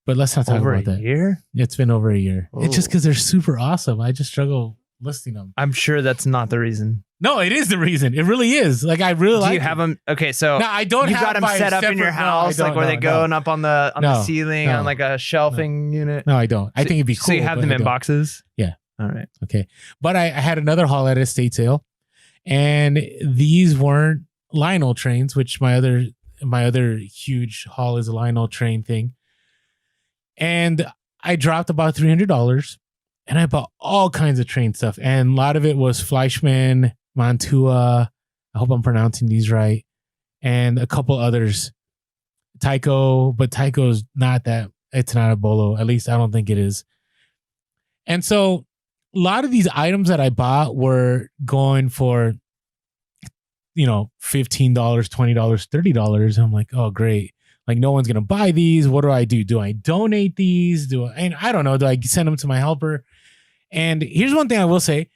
But let's not talk about that. Over a year? It's been over a year. Oh. It's just because they're super awesome. I just struggle listing them. I'm sure that's not the reason. No, it is the reason. It really is. Like I really like. Do you have them? Okay, so no, I don't. You have got them set up in your house, like where they go and up on the ceiling on like a shelving unit. No, I don't. I think it'd be cool. So you have them in boxes? Yeah. All right. Okay. But I had another haul at a estate sale, and these weren't Lionel trains, which my other huge haul is a Lionel train thing. And I dropped about $300 and I bought all kinds of train stuff. And a lot of it was Fleischmann, Mantua. I hope I'm pronouncing these right. And a couple others. Tyco, but Tyco's not that. It's not a BOLO. At least I don't think it is. And so a lot of these items that I bought were going for, $15, $20, $30. I'm like, oh, great. Like, no one's going to buy these. What do? Do I donate these? And I don't know. Do I send them to my helper? And here's one thing I will say.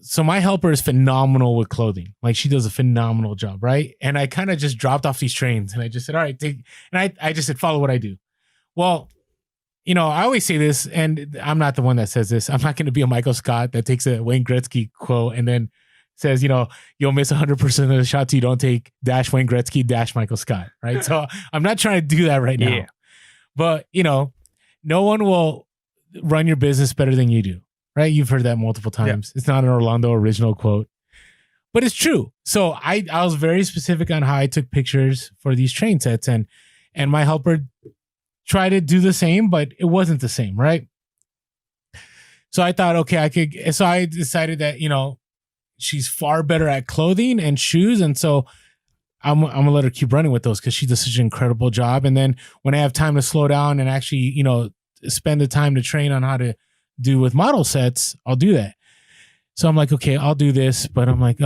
So my helper is phenomenal with clothing. Like, she does a phenomenal job, right? And I kind of just dropped off these trains and I just said, all right, take. And I just said, follow what I do. Well, I always say this, and I'm not the one that says this. I'm not going to be a Michael Scott that takes a Wayne Gretzky quote and then says, you'll miss 100% of the shots you don't take, dash Wayne Gretzky, dash Michael Scott, right? So I'm not trying to do that right now. Yeah. But, no one will run your business better than you do, right? You've heard that multiple times. Yeah. It's not an Orlando original quote, but it's true. So I was very specific on how I took pictures for these train sets, and my helper tried to do the same, but it wasn't the same, right? So I thought, okay, so I decided that, she's far better at clothing and shoes. And so I'm going to let her keep running with those because she does such an incredible job. And then when I have time to slow down and actually, spend the time to train on how to do with model sets, I'll do that. So I'm like, okay, I'll do this, but I'm like,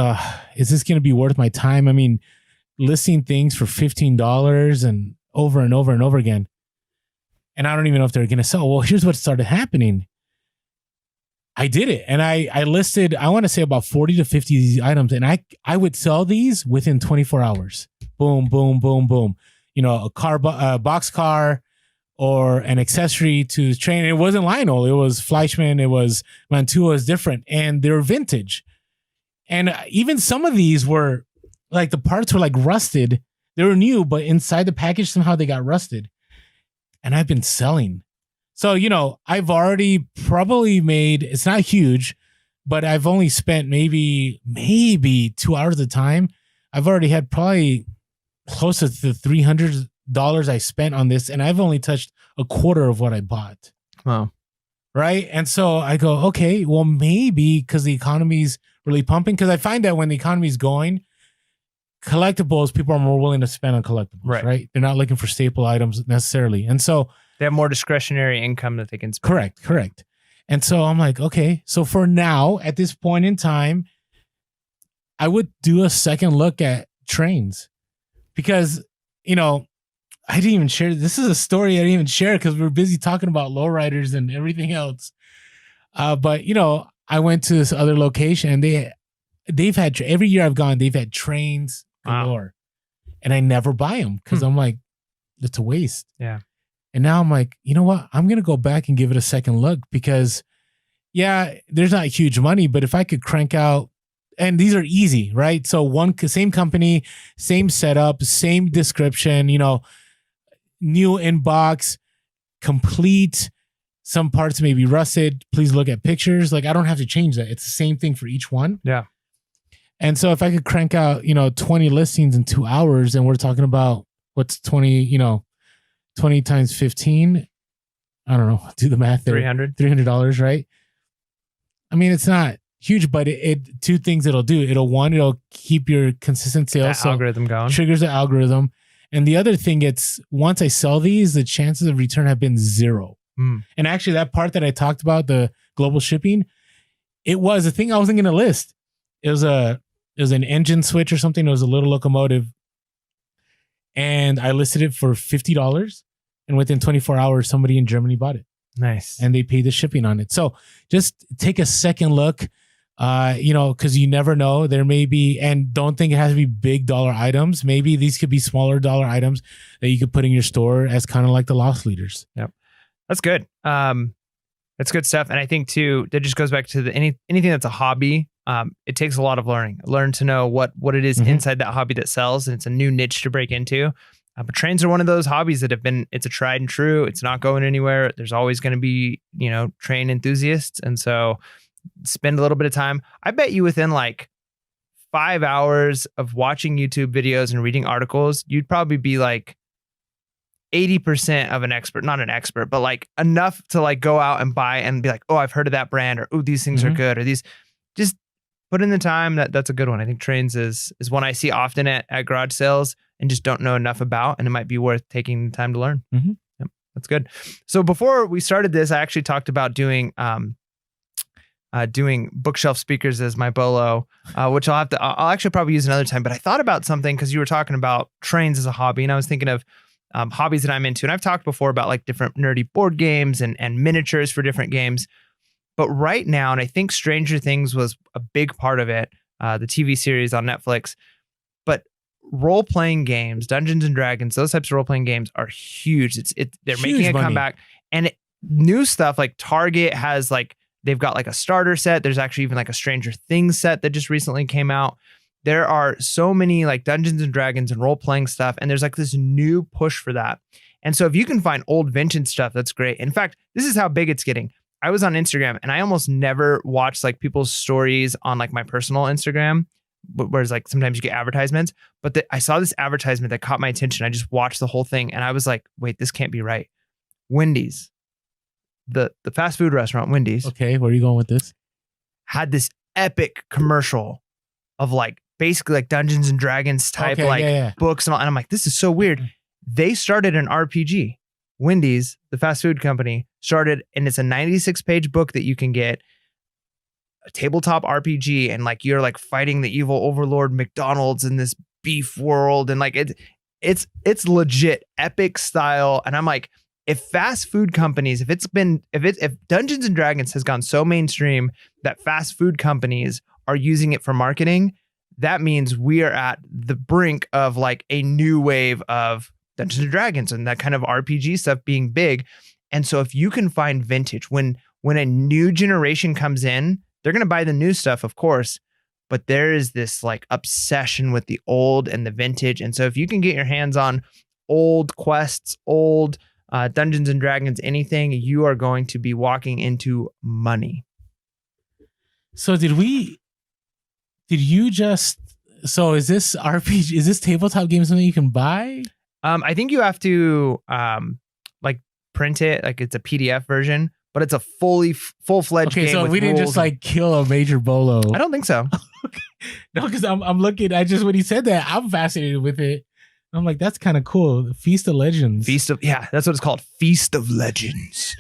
is this going to be worth my time? I mean, listing things for $15 and over and over and over again. And I don't even know if they're going to sell. Well, here's what started happening. I did it. And I listed, I want to say about 40 to 50 of these items. And I would sell these within 24 hours. Boom, boom, boom, boom. You know, a box car or an accessory to the train. It wasn't Lionel. It was Fleischmann. It was Mantua. It was different. And they were vintage. And even some of these were like the parts were like rusted. They were new, but inside the package, somehow they got rusted. And I've been selling. So, you know, I've already probably made, it's not huge, but I've only spent maybe 2 hours at a time. I've already had probably close to the $300 I spent on this, and I've only touched a quarter of what I bought. Wow. Right. And so I go, okay, well, maybe because the economy's really pumping, because I find that when the economy's going, collectibles, people are more willing to spend on collectibles, right? They're not looking for staple items necessarily. And so they have more discretionary income that they can spend. Correct. And so I'm like, okay, so for now, at this point in time, I would do a second look at trains because, you know, I didn't even share. This is a story I didn't even share because we were busy talking about lowriders and everything else. But, you know, I went to this other location and they've had, every year I've gone, they've had trains galore. Wow. And I never buy them because I'm like, it's a waste. Yeah. And now I'm like, you know what? I'm going to go back and give it a second look because, yeah, there's not huge money, but if I could crank out, and these are easy, right? So same company, same setup, same description, you know, new inbox, complete. Some parts may be rusted. Please look at pictures. Like I don't have to change that. It's the same thing for each one. Yeah. And so if I could crank out, you know, 20 listings in 2 hours, and we're talking about what's 20, you know, 20 times 15. I don't know. Do the math there. $300, right? I mean, it's not huge, but it two things it'll do. It'll keep your consistent sales. That algorithm going. Triggers the algorithm. And the other thing, it's once I sell these, the chances of return have been 0. And actually that part that I talked about, the global shipping, it was a thing I wasn't going to list. It was an engine switch or something. It was a little locomotive. And I listed it for $50. And within 24 hours, somebody in Germany bought it. Nice. And they paid the shipping on it. So just take a second look, you know, because you never know. There may be, and don't think it has to be big dollar items. Maybe these could be smaller dollar items that you could put in your store as kind of like the loss leaders. Yep. That's good. That's good stuff. And I think too, that just goes back to anything that's a hobby. It takes a lot of learning. Learn to know what it is inside that hobby that sells, and it's a new niche to break into. But trains are one of those hobbies that it's a tried and true. It's not going anywhere. There's always going to be, you know, train enthusiasts. And so spend a little bit of time. I bet you within like 5 hours of watching YouTube videos and reading articles, you'd probably be like 80% of an expert, not an expert, but like enough to like go out and buy and be like, oh, I've heard of that brand, or oh, these things are good, or these, just put in the time. That's a good one. I think trains is one I see often at garage sales and just don't know enough about, and it might be worth taking the time to learn. Yep, that's good. So before we started this, I actually talked about doing bookshelf speakers as my BOLO, which I'll actually probably use another time. But I thought about something because you were talking about trains as a hobby, and I was thinking of hobbies that I'm into. And I've talked before about like different nerdy board games and miniatures for different games. But right now, and I think Stranger Things was a big part of it, the TV series on Netflix, but role-playing games, Dungeons and Dragons, those types of role-playing games are huge. They're huge making a comeback. And new stuff like Target has like, they've got like a starter set. There's actually even like a Stranger Things set that just recently came out. There are so many like Dungeons and Dragons and role-playing stuff, and there's like this new push for that. And so if you can find old vintage stuff, that's great. In fact, this is how big it's getting. I was on Instagram and I almost never watched like people's stories on like my personal Instagram, whereas like sometimes you get advertisements, but I saw this advertisement that caught my attention. I just watched the whole thing and I was like, wait, this can't be right. Wendy's, the fast food restaurant Wendy's. Okay, where are you going with this? Had this epic commercial of like basically like Dungeons and Dragons type books and all. And I'm like, this is so weird. They started an RPG Wendy's, the fast food company, started, and it's a 96-page book that you can get, a tabletop RPG, and like you're like fighting the evil overlord McDonald's in this beef world, and like it's legit epic style. And I'm like, if fast food companies, if Dungeons and Dragons has gone so mainstream that fast food companies are using it for marketing, that means we are at the brink of like a new wave of Dungeons and Dragons and that kind of RPG stuff being big. And so if you can find vintage, when a new generation comes in, they're going to buy the new stuff, of course, but there is this like obsession with the old and the vintage. And so if you can get your hands on old quests, old Dungeons and Dragons, anything, you are going to be walking into money. So is this RPG, is this tabletop game something you can buy? I think you have to like print it, like it's a PDF version, but it's a full-fledged game. Okay, so with we didn't rules just like kill a major bolo. I don't think so. No, because I'm looking. When he said that, I'm fascinated with it. I'm like, that's kind of cool. Feast of Legends. Yeah, that's what it's called. Feast of Legends.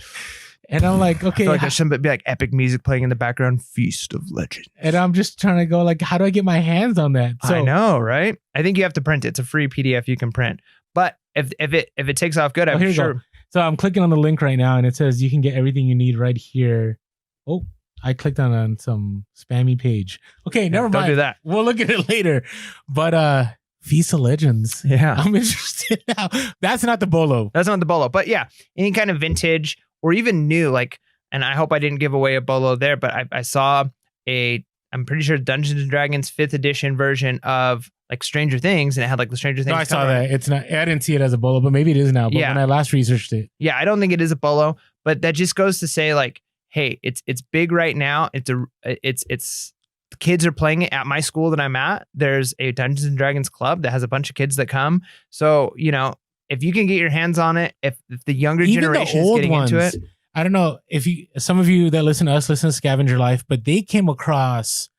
And I'm like, okay. I feel like there should be like epic music playing in the background. Feast of Legends. And I'm just trying to go like, how do I get my hands on that? So, I know, right? I think you have to print it. It's a free PDF you can print. But if it takes off good, I'm sure. Go. So I'm clicking on the link right now, and it says you can get everything you need right here. Oh, I clicked on some spammy page. Okay, never mind. Don't do that. We'll look at it later. But Feast of Legends. Yeah. I'm interested now. That's not the bolo. That's not the bolo. But yeah, any kind of vintage or even new, like, and I hope I didn't give away a bolo there, but I saw I'm pretty sure Dungeons and Dragons 5th edition version of like Stranger Things, and it had like the Stranger Things. No, I saw that. It's not. I didn't see it as a bolo, but maybe it is now. But when I last researched it, yeah, I don't think it is a bolo, but that just goes to say like, hey, it's big right now. It's kids are playing it at my school that I'm at. There's a Dungeons and Dragons club that has a bunch of kids that come. So if you can get your hands on it, if the younger generation is getting into it. I don't know if some of you that listen to us listen to Scavenger Life, but they came across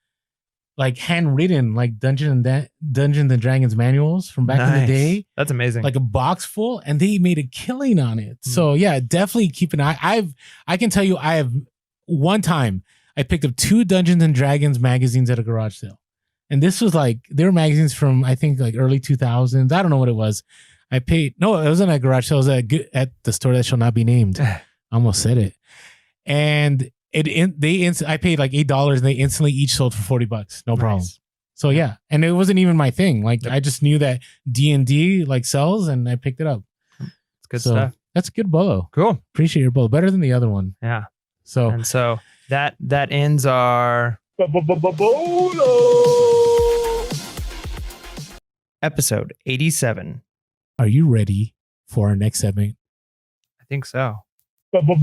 like handwritten like Dungeons and Dragons manuals from back in the day. That's amazing. Like a box full, and they made a killing on it. So yeah, definitely keep an eye. I can tell you, I have one time I picked up 2 Dungeons and Dragons magazines at a garage sale, and this was like they were magazines from I think like early 2000s. I don't know what it was. It wasn't at a garage sale. It was at the store that shall not be named. I almost said it. And I paid like $8 and they instantly each sold for $40. No problem. So yeah. And it wasn't even my thing. Like I just knew that D&D like sells and I picked it up. It's good stuff. That's a good bolo. Cool. Appreciate your bolo. Better than the other one. Yeah. So that ends our bolo episode 87. Are you ready for our next segment? I think so. Bolo.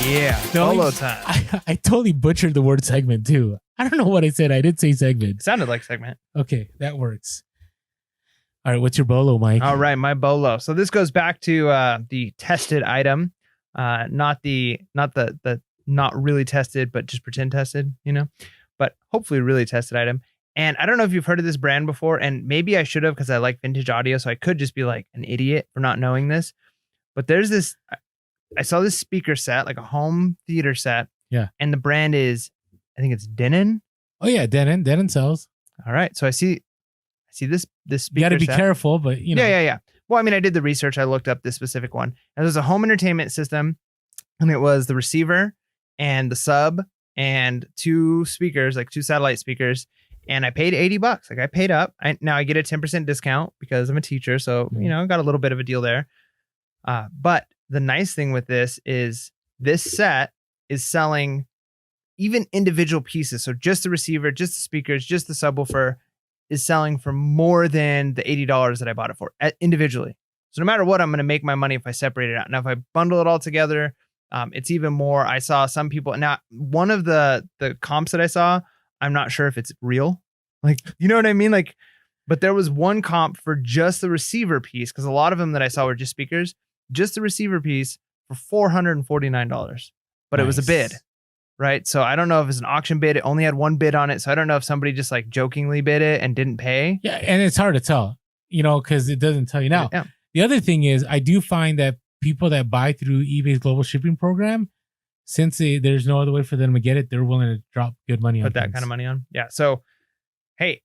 Yeah, bolo time. I totally butchered the word segment too. I don't know what I said. I did say segment. It sounded like segment. Okay, that works. All right, what's your bolo, Mike? All right, my bolo. So this goes back to the tested item, not really tested, but just pretend tested, but hopefully really tested item. And I don't know if you've heard of this brand before, and maybe I should have because I like vintage audio, so I could just be like an idiot for not knowing this. But there's this, I saw this speaker set, like a home theater set. Yeah. And the brand is, I think it's Denon. Oh yeah, Denon. Denon sells. All right. So I see this speaker You got to be set. careful, but Yeah. Well, I mean, I did the research. I looked up this specific one. And there's a home entertainment system, and it was the receiver and the sub and 2 speakers, like 2 satellite speakers. And I paid $80. Like I paid up. Now I get a 10% discount because I'm a teacher. So, I got a little bit of a deal there. But the nice thing with this is this set is selling even individual pieces. So just the receiver, just the speakers, just the subwoofer is selling for more than the $80 that I bought it for individually. So no matter what, I'm going to make my money if I separate it out. Now, if I bundle it all together, it's even more. I saw some people. Now, one of the comps that I saw, I'm not sure if it's real. Like, you know what I mean? Like, but there was one comp for just the receiver piece, because a lot of them that I saw were just speakers, just the receiver piece for $449. But It was a bid, right? So I don't know if it's an auction bid. It only had one bid on it. So I don't know if somebody just like jokingly bid it and didn't pay. Yeah, and it's hard to tell. because it doesn't tell you now. Yeah. The other thing is, I do find that people that buy through eBay's global shipping program, since there's no other way for them to get it, they're willing to drop good money on Put that things. kind of money on. Yeah. So, hey,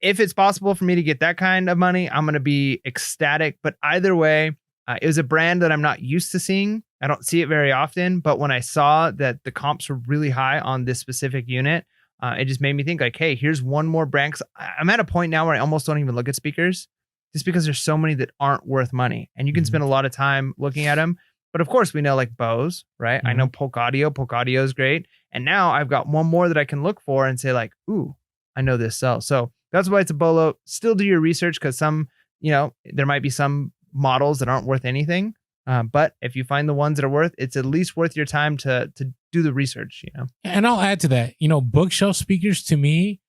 if it's possible for me to get that kind of money, I'm going to be ecstatic. But either way, it was a brand that I'm not used to seeing. I don't see it very often. But when I saw that the comps were really high on this specific unit, it just made me think like, hey, here's one more brand. 'Cause I'm at a point now where I almost don't even look at speakers just because there's so many that aren't worth money. And you can spend a lot of time looking at them. But of course, we know like Bose, right? I know Polk Audio. Polk Audio is great. And now I've got one more that I can look for and say like, ooh, I know this sells. So that's why it's a BOLO. Still do your research because some, there might be some models that aren't worth anything. But if you find the ones that are worth, it's at least worth your time to do the research, And I'll add to that, bookshelf speakers to me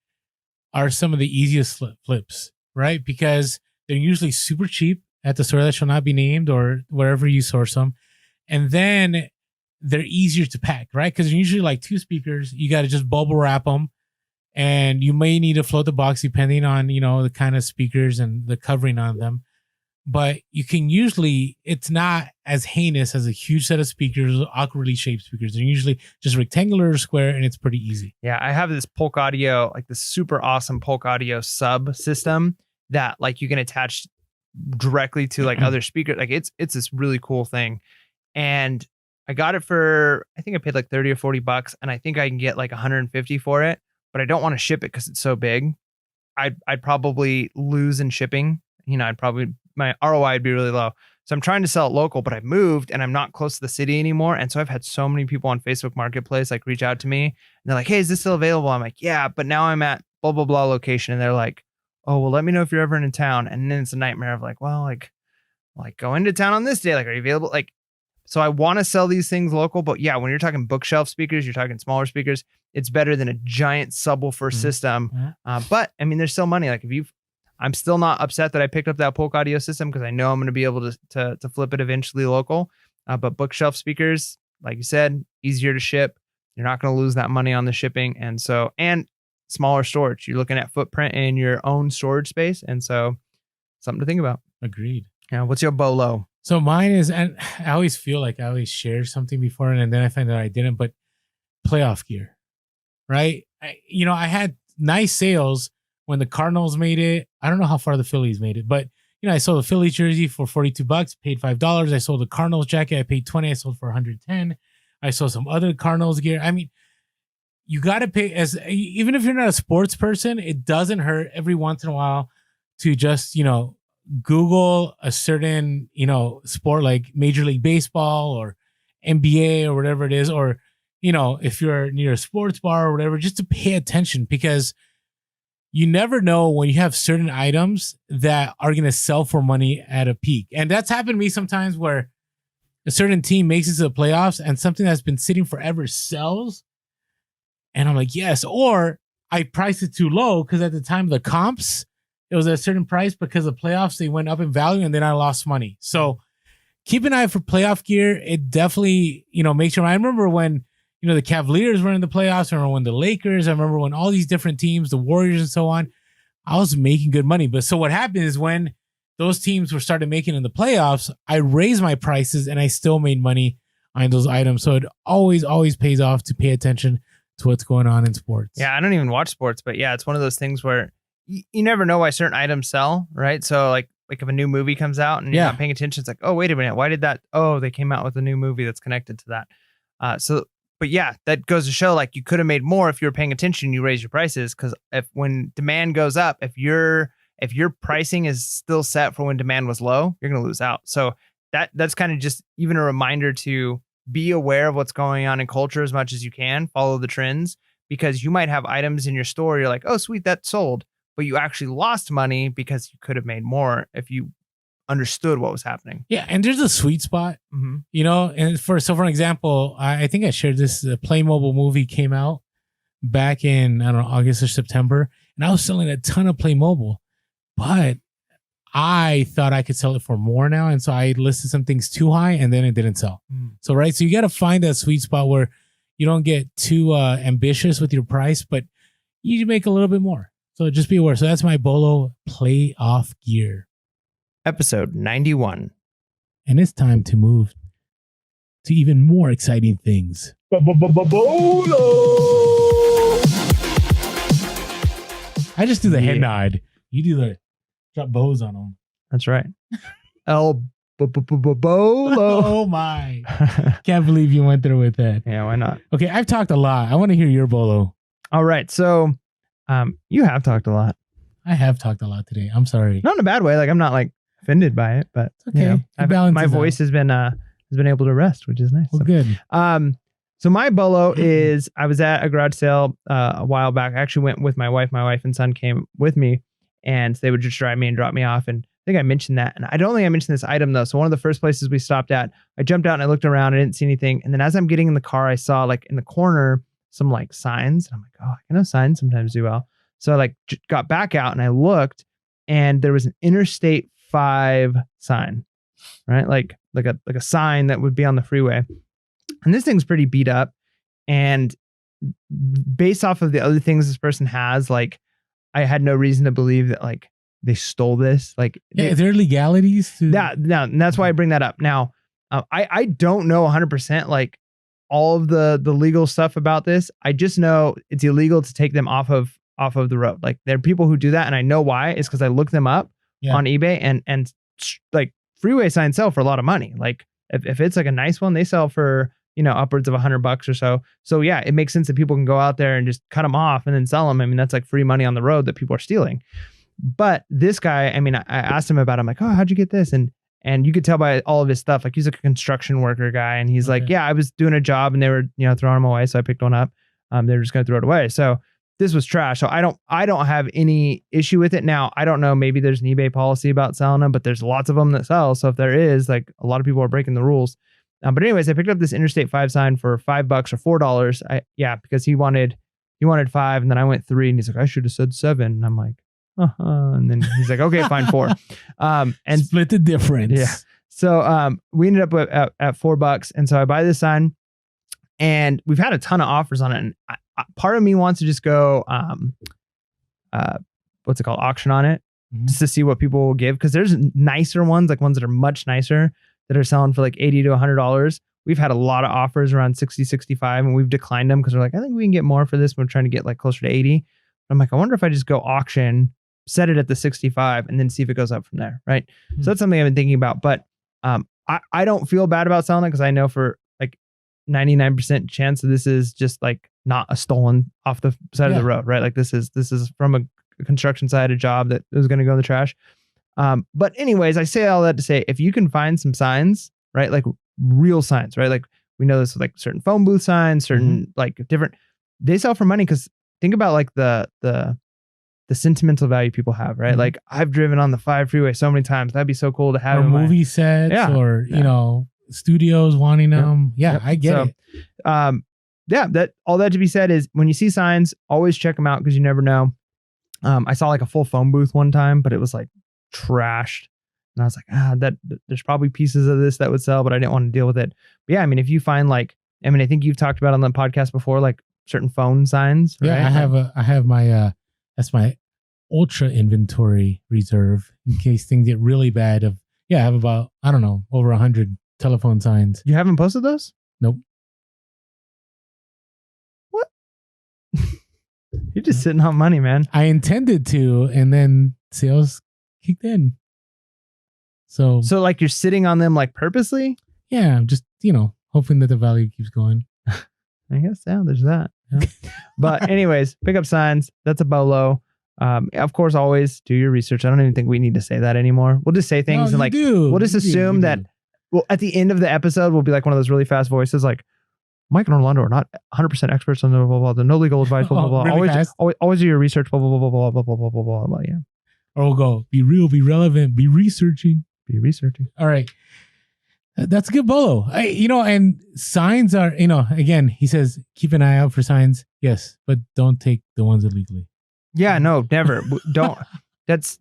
are some of the easiest flips, right? Because they're usually super cheap at the store that shall not be named or wherever you source them. And then they're easier to pack, right? Because they're usually like 2 speakers. You got to just bubble wrap them. And you may need to float the box depending on, the kind of speakers and the covering on them. But you can usually, it's not as heinous as a huge set of speakers, awkwardly shaped speakers. They're usually just rectangular or square, and it's pretty easy. Yeah, I have this Polk Audio, like this super awesome Polk Audio sub system that like you can attach directly to like other speakers. Like it's this really cool thing. And I got it for, I think I paid like 30 or 40 bucks, and I think I can get like 150 for it, but I don't want to ship it because it's so big. I'd probably lose in shipping. My ROI would be really low. So I'm trying to sell it local, but I've moved and I'm not close to the city anymore. And so I've had so many people on Facebook Marketplace like reach out to me and they're like, hey, is this still available? I'm like, yeah, but now I'm at blah, blah, blah location. And they're like, oh, well, let me know if you're ever in town. And then it's a nightmare of like, well, like go into town on this day. Like, are you available? Like, so I want to sell these things local, but yeah, when you're talking bookshelf speakers, you're talking smaller speakers, it's better than a giant subwoofer system. But I mean, there's still money. Like I'm still not upset that I picked up that Polk Audio system because I know I'm going to be able to flip it eventually local. But bookshelf speakers, like you said, easier to ship. You're not going to lose that money on the shipping. And smaller storage. You're looking at footprint in your own storage space. And so something to think about. Agreed. Yeah. What's your BOLO? So mine is, and I always feel like I always shared something before and then I find that I didn't, but playoff gear, right? I had nice sales when the Cardinals made it. I don't know how far the Phillies made it, but I sold a Philly jersey for $42, paid $5. I sold a Cardinals jacket. I paid $20. I sold for $110. I sold some other Cardinals gear. I mean, you got to pay even if you're not a sports person, it doesn't hurt every once in a while to just, Google a certain, sport like Major League Baseball or NBA or whatever it is, or, if you're near a sports bar or whatever, just to pay attention because you never know when you have certain items that are going to sell for money at a peak. And that's happened to me sometimes where a certain team makes it to the playoffs and something that's been sitting forever sells. And I'm like, yes. Or I priced it too low because at the time of the comps, it was at a certain price because the playoffs, they went up in value and then I lost money. So keep an eye for playoff gear. It definitely, makes sure. I remember when, the Cavaliers were in the playoffs. I remember when the Lakers, I remember when all these different teams, the Warriors and so on, I was making good money. But so what happened is when those teams were started making in the playoffs, I raised my prices and I still made money on those items. So it always, always pays off to pay attention to what's going on in sports. Yeah, I don't even watch sports, but yeah, it's one of those things where you never know why certain items sell, right? So like if a new movie comes out and you're not paying attention, it's like, oh, wait a minute, why did that? Oh, they came out with a new movie that's connected to that. But yeah, that goes to show like you could have made more if you were paying attention. You raise your prices because when demand goes up, if your pricing is still set for when demand was low, you're going to lose out. So that's kind of just even a reminder to be aware of what's going on in culture as much as you can. Follow the trends because you might have items in your store. You're like, oh, sweet, that sold. But you actually lost money because you could have made more if you understood what was happening. Yeah, and there's a sweet spot, and for an example, I think I shared this, the Playmobil movie came out back in, I don't know, August or September, and I was selling a ton of Playmobil, but I thought I could sell it for more now, and so I listed some things too high, and then it didn't sell. So, right, so you got to find that sweet spot where you don't get too ambitious with your price, but you make a little bit more. So just be aware. So that's my BOLO playoff gear. Episode 91. And it's time to move to even more exciting things. BOLO! I just do the head nod. You do the drop bows on them. That's right. BOLO. Oh my. Can't believe you went through with that. Yeah, why not? Okay, I've talked a lot. I want to hear your BOLO. All right. So you have talked a lot. I have talked a lot today. I'm sorry. Not in a bad way. Like I'm not like offended by it, but it's okay. My voice has been able to rest, which is nice. Well, good. So my BOLO is I was at a garage sale a while back. I actually went with my wife. My wife and son came with me, and they would just drive me and drop me off. And I think I mentioned that. And I don't think I mentioned this item though. So one of the first places we stopped at, I jumped out and I looked around. I didn't see anything. And then as I'm getting in the car, I saw like in the corner some like signs. And I'm like, oh, I know signs sometimes do well. So I like got back out and I looked, and there was an Interstate 5 sign, right? Like a sign that would be on the freeway. And this thing's pretty beat up. And based off of the other things this person has, like I had no reason to believe that like they stole this. Like, is there legalities to and that's why I bring that up. Now, I don't know 100% like all of the legal stuff about this. I just know it's illegal to take them off of the road. Like there are people who do that, and I know why. It's because I looked them up on eBay, and like freeway signs sell for a lot of money. Like if it's like a nice one, they sell for upwards of $100 or so. So yeah, it makes sense that people can go out there and just cut them off and then sell them. I mean, that's like free money on the road that people are stealing. But this guy, I mean, I asked him about it. I'm like, oh, how'd you get this? And you could tell by all of his stuff, like he's like a construction worker guy. And he's like, yeah, I was doing a job and they were, throwing them away. So I picked one up. They were just going to throw it away. So this was trash. So I don't have any issue with it. Now, I don't know, maybe there's an eBay policy about selling them, but there's lots of them that sell. So if there is, like a lot of people are breaking the rules. But anyways, I picked up this Interstate 5 sign for $5 or $4. Because he wanted 5, and then I went 3, and he's like, I should have said 7. And I'm like, and then he's like, okay, fine, 4. And split the difference. Yeah. So we ended up at $4, and so I buy this sign, and we've had a ton of offers on it. And part of me wants to just go, what's it called, auction on it, just to see what people will give, because there's nicer ones, like ones that are much nicer, that are selling for like $80 to $100. We've had a lot of offers around 60, 65, and we've declined them because we're like, I think we can get more for this. We're trying to get like closer to 80. I'm like, I wonder if I just go auction, set it at the 65, and then see if it goes up from there. Right. So that's something I've been thinking about. But I don't feel bad about selling it, because I know for like 99% chance that this is just like not a stolen off the side of the road. Right. Like this is from a construction site, a job that was going to go in the trash. But anyways, I say all that to say, if you can find some signs, right, like real signs, right, like we know this with like certain phone booth signs, certain like different, they sell for money. Because think about like the sentimental value people have, right? Like I've driven on the 5 freeway so many times. That'd be so cool to have. Or movie sets, or studios wanting them. Yeah, I get it. That all that to be said is, when you see signs, always check them out, because you never know. I saw like a full phone booth one time, but it was like trashed, and I was like, that there's probably pieces of this that would sell, but I didn't want to deal with it. But yeah, I mean, if you find like, I mean, I think you've talked about on the podcast before, like certain phone signs, right? Yeah, I have my that's my ultra inventory reserve in case things get really bad. I have about, I don't know, over 100 telephone signs. You haven't posted those? Nope. What? You're just sitting on money, man. I intended to, and then sales kicked in. So like you're sitting on them like purposely? Yeah, I'm just, hoping that the value keeps going. I guess, yeah, there's that. Yeah. But anyways, pick up signs. That's a BOLO. Of course, always do your research. I don't even think we need to say that anymore. We'll just say things and like, we'll just assume that, well, at the end of the episode, we'll be like one of those really fast voices like, Mike and Orlando are not 100% experts on the blah, blah, blah, no legal advice, blah, blah, blah. Really always do your research, blah, blah, blah, blah, blah, blah, blah, blah, blah, blah, yeah. Or we'll go, be real, be relevant, be researching. All right. That's a good BOLO. And signs are, again, he says, keep an eye out for signs. Yes, but don't take the ones illegally. Yeah, no, never. Don't. That's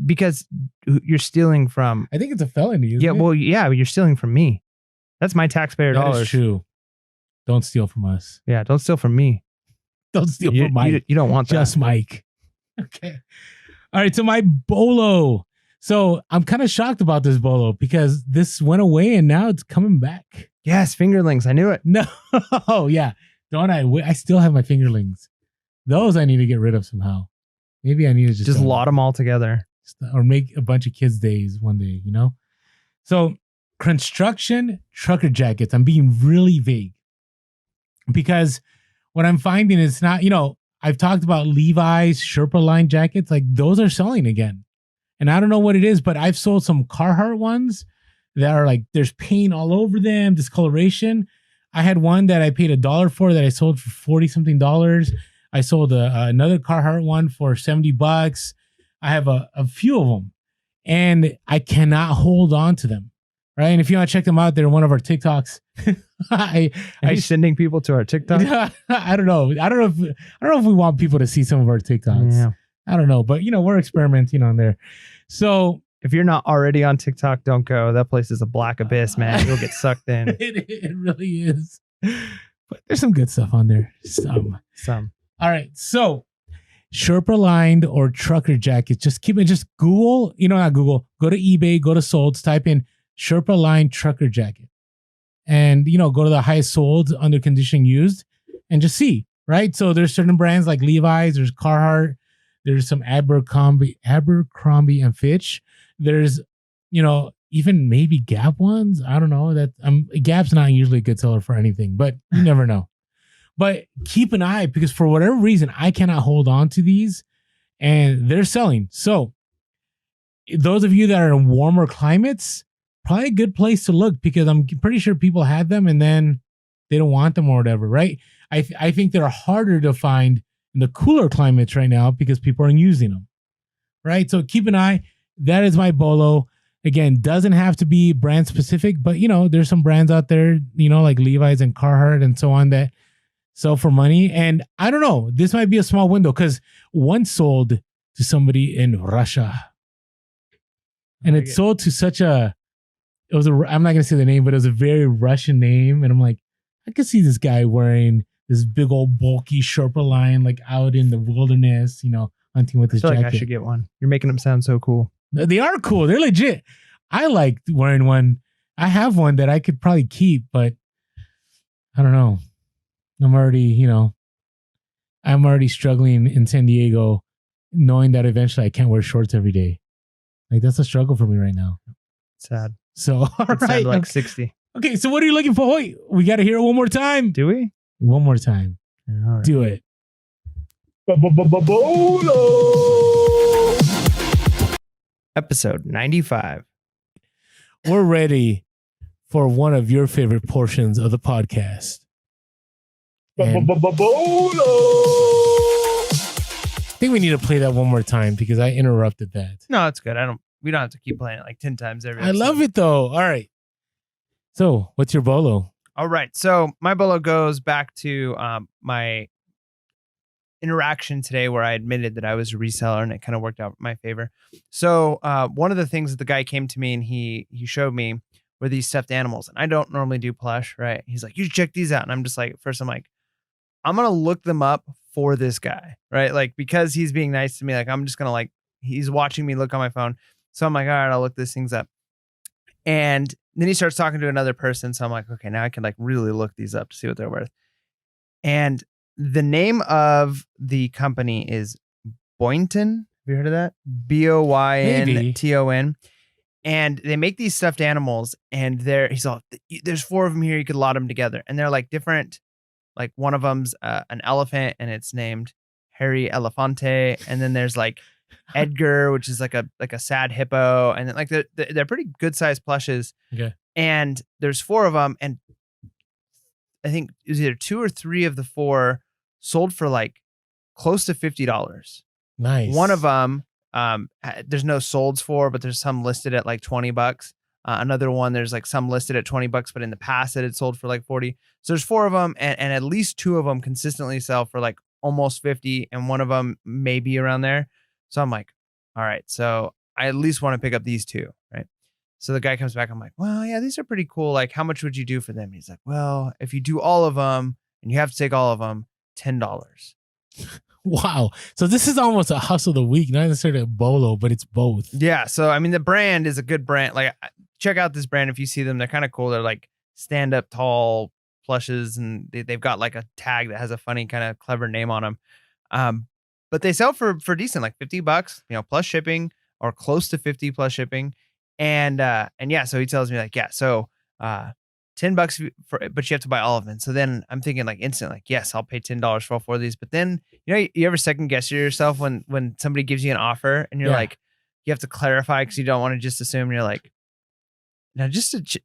because you're stealing from. I think it's a felony. Isn't it? Well, yeah, you're stealing from me. That's my taxpayer dollars. That's true. Don't steal from us. Yeah, don't steal from me. Don't steal from Mike. You don't want that. Just Mike. Okay. All right. So my bolo. So I'm kind of shocked about this bolo because this went away and now it's coming back. Yes, fingerlings. I knew it. No. Oh, yeah. Don't I? I still have my fingerlings. Those I need to get rid of somehow. Maybe I need to Just lot them all together. Or make a bunch of kids' days one day, you know? So construction trucker jackets. I'm being really vague because what I'm finding is not, I've talked about Levi's Sherpa line jackets. Like those are selling again. And I don't know what it is, but I've sold some Carhartt ones that are like, there's paint all over them, discoloration. I had one that I paid $1 for that I sold for 40 something dollars. I sold another Carhartt one for $70. I have a few of them and I cannot hold on to them. Right. And if you want to check them out, they're one of our TikToks. Are you sending people to our TikTok? I don't know. I don't know if we want people to see some of our TikToks. Yeah. I don't know, but we're experimenting on there. So if you're not already on TikTok, don't go. That place is a black abyss, man. You'll get sucked in. It really is. But there's some good stuff on there. Some. All right. So Sherpa lined or trucker jackets. Just Google, not Google, go to eBay, go to Solds, type in Sherpa lined trucker jacket. And, go to the highest sold under condition used and just see, right? So there's certain brands like Levi's, there's Carhartt, there's some Abercrombie and Fitch. There's, even maybe Gap ones. I don't know. Gap's not usually a good seller for anything, but you never know. But keep an eye because for whatever reason, I cannot hold on to these and they're selling. So those of you that are in warmer climates, probably a good place to look because I'm pretty sure people had them and then they don't want them or whatever, right? I think they're harder to find in the cooler climates right now because people aren't using them, right? So keep an eye. That is my bolo. Again, doesn't have to be brand specific, but there's some brands out there, like Levi's and Carhartt and so on that sell for money. And I don't know, this might be a small window because one sold to somebody in Russia and it sold to I'm not going to say the name, but it was a very Russian name. And I'm like, I could see this guy wearing this big old bulky Sherpa line, like out in the wilderness, hunting with his jacket. Like I should get one. You're making them sound so cool. They are cool. They're legit. I like wearing one. I have one that I could probably keep, but I don't know. I'm already struggling in San Diego, knowing that eventually I can't wear shorts every day. Like that's a struggle for me right now. Sad. So, all right. Like 60. Okay, so what are you looking for? Wait, we got to hear it one more time. Do we? One more time. All right. Do it. Episode 95. We're ready for one of your favorite portions of the podcast. And I think we need to play that one more time because I interrupted that. No, it's good. We don't have to keep playing it like 10 times every episode. I love it though. All right. So what's your bolo? All right. So my bolo goes back to my interaction today where I admitted that I was a reseller and it kind of worked out in my favor. So one of the things that the guy came to me and he showed me were these stuffed animals. And I don't normally do plush, right? He's like, you should check these out. And I'm just like, first I'm like, I'm going to look them up for this guy, right? Like, because he's being nice to me, like, I'm just going to he's watching me look on my phone. So I'm like, all right, I'll look these things up. And then he starts talking to another person. So I'm like, okay, now I can really look these up to see what they're worth. And the name of the company is Boynton. Have you heard of that? Boynton. And they make these stuffed animals and he's all, there's 4 of them here. You could lot them together. And they're like different. Like one of them's an elephant and it's named Harry Elefante. And then there's like Edgar, which is like a sad hippo. And then they're pretty good sized plushes. Okay. And there's 4 of them. And I think it was either 2 or 3 of the 4 sold for close to $50. Nice. One of them, there's no solds for, but there's some listed at $20. Another one, there's some listed at $20, but in the past it had sold for 40. So there's 4 of them, and at least 2 of them consistently sell for almost 50, and one of them may be around there. So I'm like, all right, so I at least want to pick up these 2, right? So the guy comes back, I'm like, well, yeah, these are pretty cool. How much would you do for them? He's like, well, if you do all of them and you have to take all of them, $10. Wow. So this is almost a hustle of the week, not necessarily a bolo, but it's both. Yeah. So, I mean, the brand is a good brand. Like, check out this brand if you see them. They're kind of cool. They're like stand up tall plushes, and they've got like a tag that has a funny kind of clever name on them. But they sell for decent, like $50, plus shipping, or close to 50 plus shipping. And yeah, so he tells me like, yeah, so $10 but you have to buy all of them. So then I'm thinking like instant, like, yes, I'll pay $10 for all 4 of these. But then, you ever second guess yourself when somebody gives you an offer and you're like, you have to clarify because you don't want to just assume. You're like, now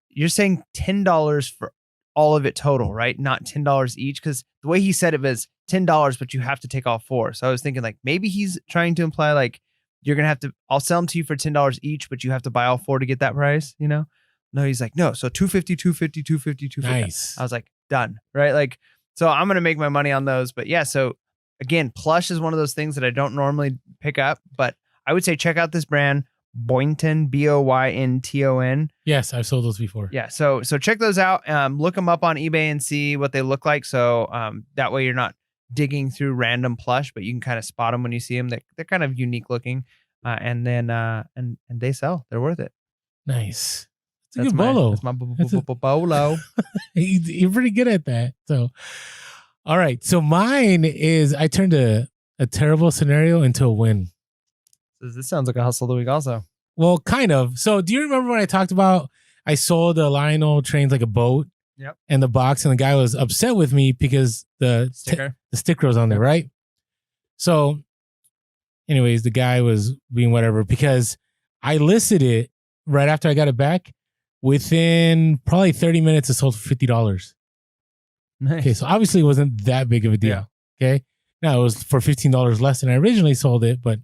you're saying $10 for all of it total, right? Not $10 each. Cause the way he said it was $10, but you have to take all 4. So I was thinking like, maybe he's trying to imply like, you're going to have to, I'll sell them to you for $10 each, but you have to buy all 4 to get that price, No, he's like, no. So 250, 250, 250, 250. Nice. I was like, done. Right. Like, so I'm going to make my money on those. But yeah, so again, Plush is one of those things that I don't normally pick up, but I would say check out this brand, Boynton, Boynton. Yes, I've sold those before. Yeah. So check those out. Look them up on eBay and see what they look like. So that way you're not digging through random plush, but you can kind of spot them when you see them. They're kind of unique looking. And then and they sell. They're worth it. Nice. It's a good bolo. That's my bolo. You're pretty good at that. So, all right. So mine is I turned a terrible scenario into a win. This sounds like a hustle of the week also. Well, kind of. So do you remember when I talked about I sold the Lionel trains like a boat? Yep. And the box, and the guy was upset with me because the sticker was on there, right? So anyways, the guy was being whatever because I listed it right after I got it back. Within probably 30 minutes, it sold for $50. Nice. Okay, so obviously it wasn't that big of a deal. Yeah. Okay. Now it was for $15 less than I originally sold it, but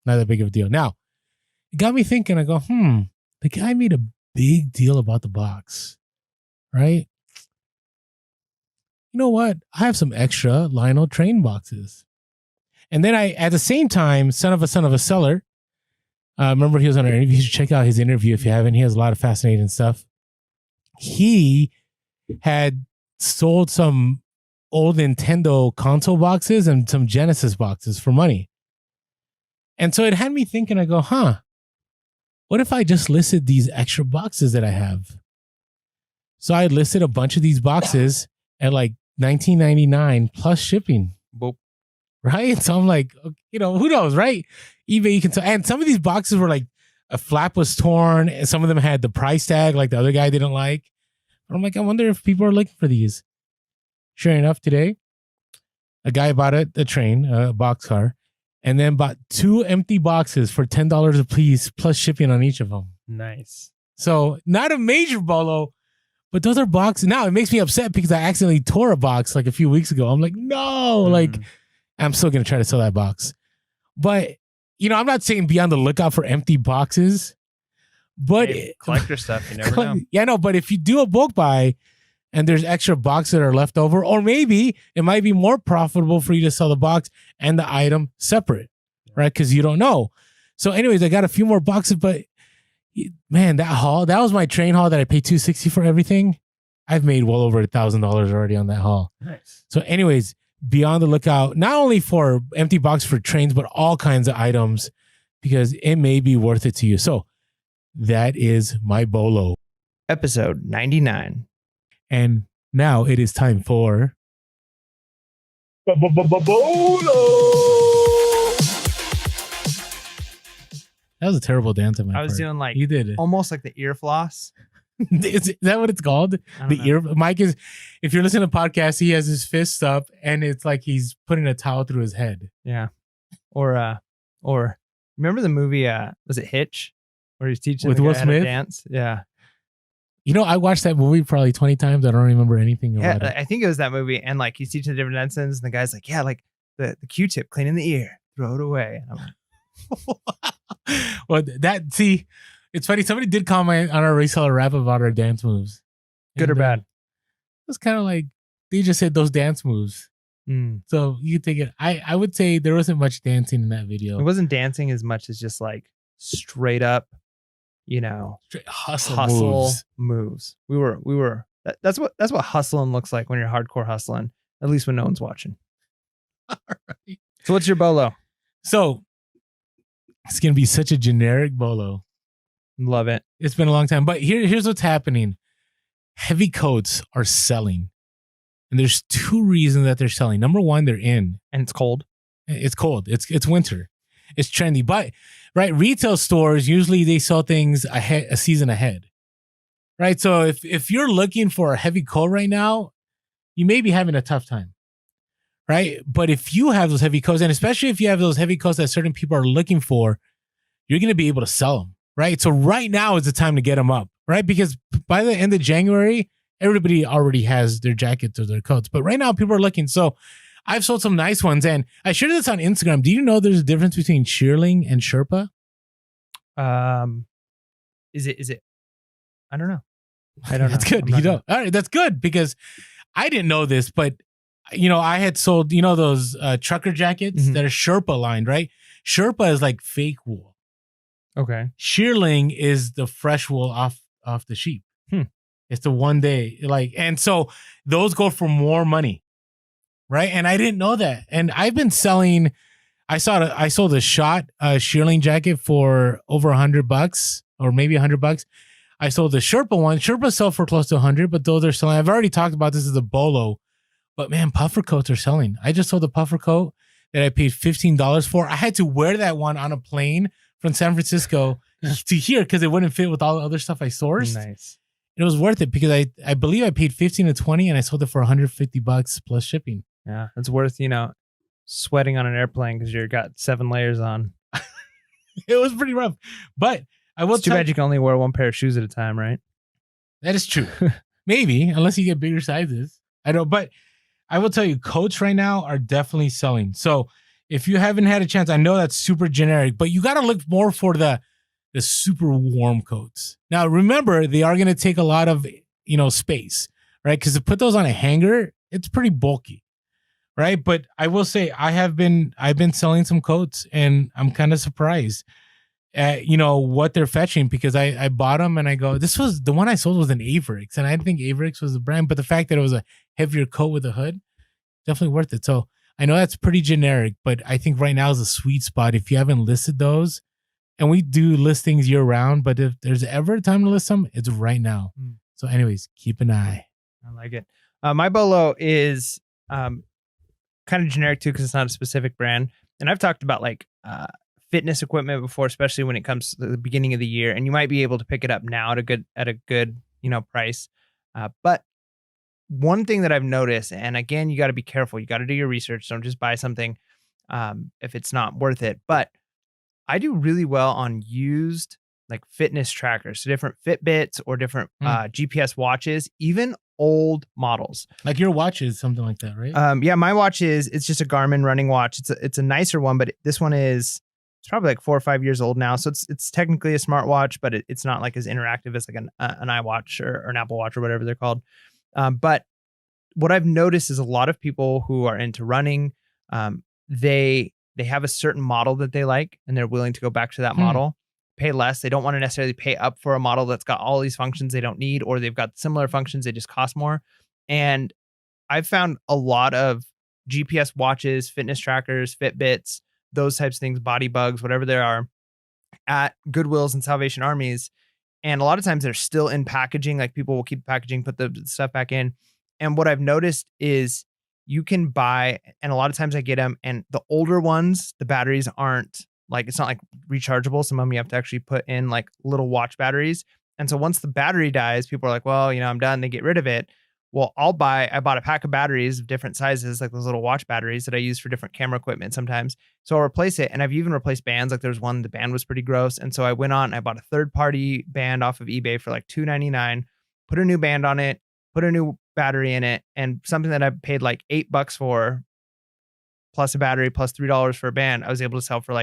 not that big of a deal. Now, it got me thinking, I go, the guy made a big deal about the box, right? You know what? I have some extra Lionel train boxes. And then I, at the same time, son of a seller, remember he was on our interview. You should check out his interview if you haven't. He has a lot of fascinating stuff. He had sold some old Nintendo console boxes and some Genesis boxes for money. And so it had me thinking, I go, what if I just listed these extra boxes that I have? So I listed a bunch of these boxes at like $19.99 plus shipping. Boop. Right? So I'm like, who knows, right? eBay, you can tell. And some of these boxes were like a flap was torn, and some of them had the price tag like the other guy didn't like. But I'm like, I wonder if people are looking for these. Sure enough, today, a guy bought a train, a boxcar, and then bought 2 empty boxes for $10 a piece plus shipping on each of them. Nice. So not a major bolo, but those are boxes. Now it makes me upset because I accidentally tore a box like a few weeks ago. I'm like, no, like I'm still going to try to sell that box. But, I'm not saying be on the lookout for empty boxes, but collector stuff, you never know. Yeah, no, but if you do a bulk buy and there's extra boxes that are left over, or maybe it might be more profitable for you to sell the box and the item separate, right? Because you don't know. So anyways, I got a few more boxes, but man, that was my train haul that I paid $260 for everything. I've made well over $1,000 already on that haul. Nice. So anyways, be on the lookout, not only for empty box for trains, but all kinds of items, because it may be worth it to you. So that is my bolo. Episode 99. And now it is time for BOLO. That was a terrible dance on my part. I was doing like you did it. Almost like the ear floss. Is that what it's called? The know. ear. Mike is. If you're listening to podcasts, he has his fists up, and it's like he's putting a towel through his head. Yeah. Or remember the movie? Was it Hitch, where he's teaching with the Will guy how to Smith? dance? Yeah. I watched that movie probably 20 times. I don't remember anything about it. I think it was that movie, and like he's teaching the different dances, and the guy's like, "Yeah, like the Q-tip cleaning the ear, throw it away." And I'm like, well, see. It's funny. Somebody did comment on our reseller rap about our dance moves. Good or bad? It's kind of like they just said those dance moves. So you take it. I would say there wasn't much dancing in that video. It wasn't dancing as much as just like straight up, straight hustle moves. We were. That's what hustling looks like when you're hardcore hustling. At least when no one's watching. All right. So what's your bolo? So it's gonna be such a generic bolo. Love it. It's been a long time, but here's what's happening. Heavy coats are selling, and there's two reasons that they're selling. Number one, they're in, And it's cold. It's cold. It's winter. It's trendy. But right, retail stores usually they sell things a season ahead. Right. So if you're looking for a heavy coat right now, you may be having a tough time. Right. But if you have those heavy coats, and especially if you have those heavy coats that certain people are looking for, you're going to be able to sell them. Right. So right now is the time to get them up. Right. Because by the end of January, everybody already has their jackets or their coats. But right now people are looking. So I've sold some nice ones, and I shared this on Instagram. Do you know there's a difference between shearling and Sherpa? Is it? I don't know. I don't know. That's good. You know, all right, that's good because I didn't know this, but I had sold those trucker jackets that are Sherpa lined, right? Sherpa is like fake wool. Okay. Shearling is the fresh wool off the sheep. It's the 1 day, and so those go for more money. Right. And I didn't know that. And I've been selling, I sold a shot shearling jacket for over $100 or maybe $100. I sold the Sherpa one. Sherpa sell for close to 100, but those are selling. I've already talked about this as a bolo, but man, puffer coats are selling. I just sold a puffer coat that I paid $15 for. I had to wear that one on a plane from San Francisco to here because it wouldn't fit with all the other stuff I sourced. Nice. It was worth it because I believe I paid 15 to 20 and I sold it for $150 plus shipping. Yeah, it's worth, sweating on an airplane because you got 7 layers on. It was pretty rough. But I will It's too bad you can only wear 1 pair of shoes at a time, right? That is true. Maybe, unless you get bigger sizes. I don't, but I will tell you, coats right now are definitely selling. So if you haven't had a chance, I know that's super generic, but you got to look more for the super warm coats. Now, remember, they are going to take a lot of, space, right? Because to put those on a hanger, it's pretty bulky. Right. But I will say I've been selling some coats and I'm kind of surprised at, what they're fetching because I bought them and I go, this was the one I sold was an Averix and I didn't think Averix was the brand, but the fact that it was a heavier coat with a hood, definitely worth it. So I know that's pretty generic, but I think right now is a sweet spot. If you haven't listed those, and we do list things year round, but if there's ever a time to list them, it's right now. So anyways, keep an eye. I like it. My bolo is, kind of generic too because it's not a specific brand, and I've talked about fitness equipment before, especially when it comes to the beginning of the year, and you might be able to pick it up now at a good price. But one thing that I've noticed, and again, you got to be careful. You got to do your research. Don't just buy something if it's not worth it. But I do really well on used fitness trackers, so different Fitbits or different GPS watches, even old models. Like your watch is something like that, right? Yeah, my watch it's just a Garmin running watch. It's a nicer one, but this one it's probably 4 or 5 years old now. So it's technically a smartwatch, but it's not as interactive as an iWatch or an Apple Watch or whatever they're called. But what I've noticed is a lot of people who are into running, they have a certain model that they like, and they're willing to go back to that model, pay less. They don't want to necessarily pay up for a model that's got all these functions they don't need, or they've got similar functions, they just cost more. And I've found a lot of GPS watches, fitness trackers, Fitbits, those types of things, body bugs, whatever there are, at Goodwills and Salvation Armies. And a lot of times they're still in packaging. People will keep the packaging, put the stuff back in. And what I've noticed is you can buy, and a lot of times I get them, and the older ones, the batteries aren't it's not rechargeable. Some of them you have to actually put in little watch batteries. And so once the battery dies, people are like, well, I'm done. They get rid of it. Well, I bought a pack of batteries of different sizes, those little watch batteries that I use for different camera equipment sometimes. So I'll replace it. And I've even replaced bands. There's one, the band was pretty gross. And so I went on and I bought a third-party band off of eBay for $2.99, put a new band on it, put a new battery in it, and something that I paid $8 for, plus a battery, plus $3 for a band, I was able to sell for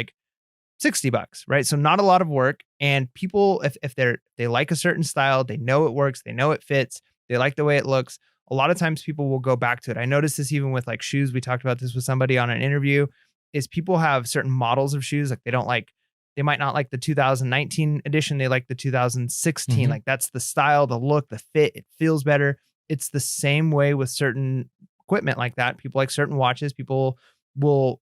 $60, right? So not a lot of work. And people, if they like a certain style, they know it works, they know it fits, they like the way it looks, a lot of times people will go back to it. I noticed this even with shoes. We talked about this with somebody on an interview, is people have certain models of shoes. They might not like the 2019 edition. They like the 2016. That's the style, the look, the fit, it feels better. It's the same way with certain equipment like that. People like certain watches. People will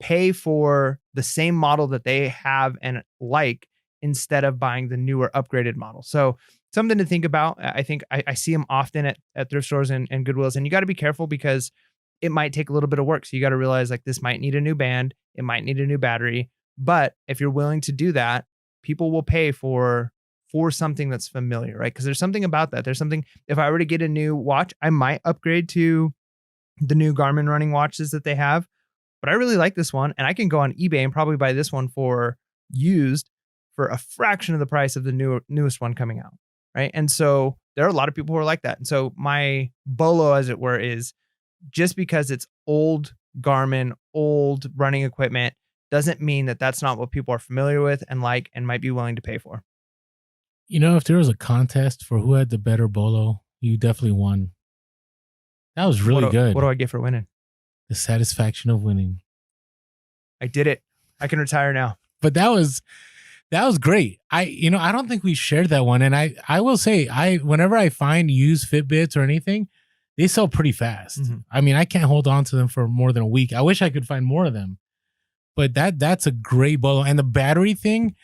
pay for the same model that they have and like instead of buying the newer upgraded model. So something to think about. I think I see them often at thrift stores and Goodwills, and you got to be careful because it might take a little bit of work. So you got to realize like this might need a new band, it might need a new battery, but if you're willing to do that, people will pay for something that's familiar, right? Because there's something about that. There's something, if I were to get a new watch, I might upgrade to the new Garmin running watches that they have, but I really like this one and I can go on eBay and probably buy this one for used for a fraction of the price of the newest one coming out, right? And so there are a lot of people who are like that. And so my BOLO, as it were, is just because it's old Garmin, old running equipment, doesn't mean that that's not what people are familiar with and like and might be willing to pay for. You know, if there was a contest for who had the better BOLO, you definitely won. That was really good. What do I get for winning? The satisfaction of winning. I did it. I can retire now. But that was great. I don't think we shared that one. And I will say, whenever I find used Fitbits or anything, they sell pretty fast. Mm-hmm. I mean, I can't hold on to them for more than a week. I wish I could find more of them. But that's a great BOLO. And the battery thing,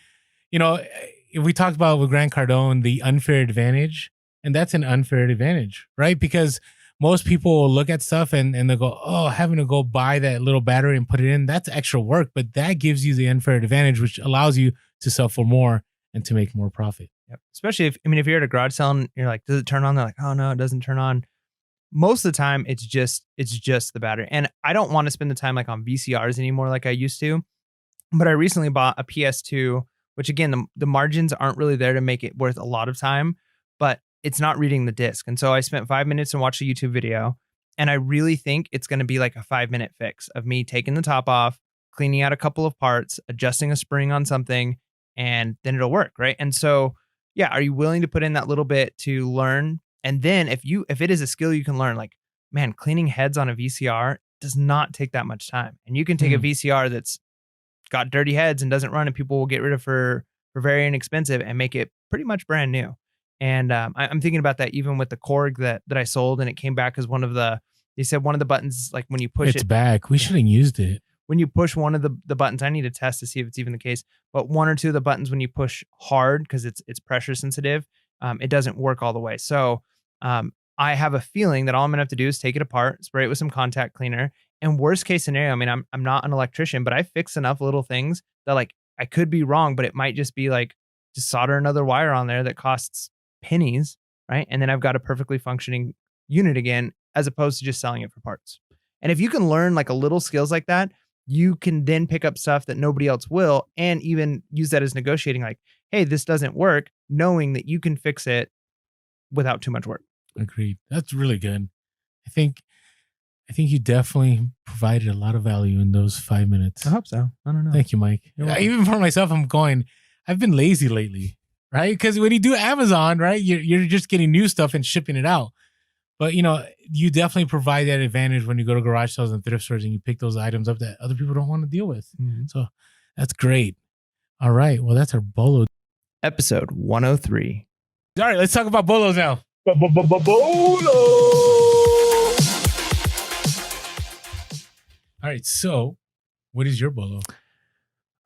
we talked about with Grant Cardone, the unfair advantage. And that's an unfair advantage, right? Because most people will look at stuff and they'll go, oh, having to go buy that little battery and put it in, that's extra work. But that gives you the unfair advantage, which allows you to sell for more and to make more profit. Yep. Especially if you're at a garage sale and you're like, does it turn on? They're like, oh no, it doesn't turn on. Most of the time it's just the battery. And I don't want to spend the time like on VCRs anymore like I used to. But I recently bought a PS2, which again, the margins aren't really there to make it worth a lot of time, but it's not reading the disc. And so I spent 5 minutes and watched a YouTube video. And I really think it's going to be like a 5-minute fix of me taking the top off, cleaning out a couple of parts, adjusting a spring on something, and then it'll work, right? And so, yeah, are you willing to put in that little bit to learn? And then if it is a skill you can learn, like, man, cleaning heads on a VCR does not take that much time. And you can take a VCR that's got dirty heads and doesn't run and people will get rid of for very inexpensive and make it pretty much brand new. And I'm thinking about that even with the Korg that I sold, and it came back as they said one of the buttons, like when you push it's back. We should have used it. When you push one of the buttons, I need to test to see if it's even the case, but one or two of the buttons, when you push hard, because it's pressure sensitive, it doesn't work all the way. So I have a feeling that all I'm gonna have to do is take it apart, spray it with some contact cleaner, and worst case scenario, I mean, I'm not an electrician, but I fix enough little things that like I could be wrong, but it might just be like just solder another wire on there that costs pennies, right? And then I've got a perfectly functioning unit again, as opposed to just selling it for parts. And if you can learn like a little skills like that, you can then pick up stuff that nobody else will, and even use that as negotiating, like, hey, this doesn't work, knowing that you can fix it without too much work. Agreed. That's really good. I think you definitely provided a lot of value in those 5 minutes. I hope so. I don't know. Thank you, Mike. Even for myself, I've been lazy lately, right? Because when you do Amazon, right, you're just getting new stuff and shipping it out. But, you definitely provide that advantage when you go to garage sales and thrift stores and you pick those items up that other people don't want to deal with. Mm-hmm. So that's great. All right. Well, that's our BOLO. Episode 103. All right. Let's talk about BOLOs now. BOLO. All right. So what is your BOLO?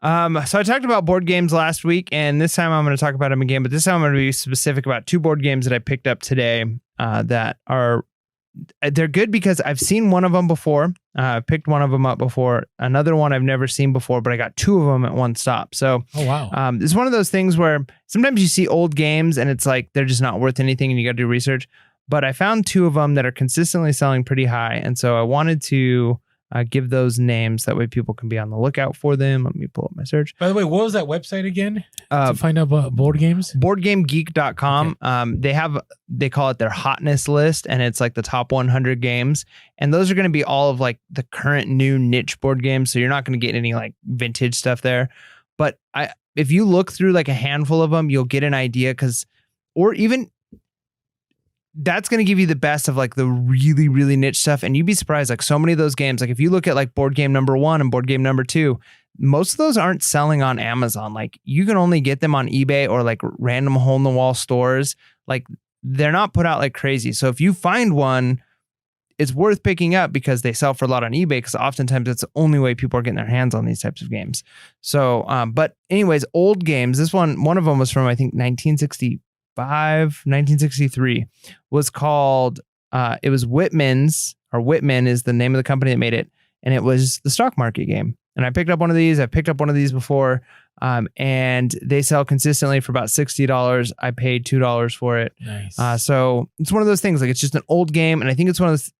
So I talked about board games last week, and this time I'm going to talk about them again, but this time I'm going to be specific about 2 board games that I picked up today they're good because I've seen one of them before. I've picked one of them up before. Another one I've never seen before, but I got 2 of them at one stop. So, oh wow, it's one of those things where sometimes you see old games and it's like they're just not worth anything, and you got to do research. But I found 2 of them that are consistently selling pretty high, and so I wanted to give those names. That way people can be on the lookout for them. Let me pull up my search. By the way, what was that website again to find out about board games? BoardGameGeek.com. Okay. They call it their hotness list, and it's like the top 100 games. And those are going to be all of like the current new niche board games. So you're not going to get any like vintage stuff there. But if you look through like a handful of them, you'll get an idea, or even that's going to give you the best of like the really, really niche stuff. And you'd be surprised, like so many of those games, like if you look at like board game number 1 and board game number 2, most of those aren't selling on Amazon. Like you can only get them on eBay or like random hole in the wall stores. Like they're not put out like crazy. So if you find one, it's worth picking up because they sell for a lot on eBay, because oftentimes it's the only way people are getting their hands on these types of games. So, but anyways, old games. This one of them was from, I think, 1963, was called, it was Whitman's, or Whitman is the name of the company that made it. And it was the stock market game. And I picked up one of these. I've picked up one of these before. And they sell consistently for about $60. I paid $2 for it. Nice. So it's one of those things, like, it's just an old game. And I think it's one of those,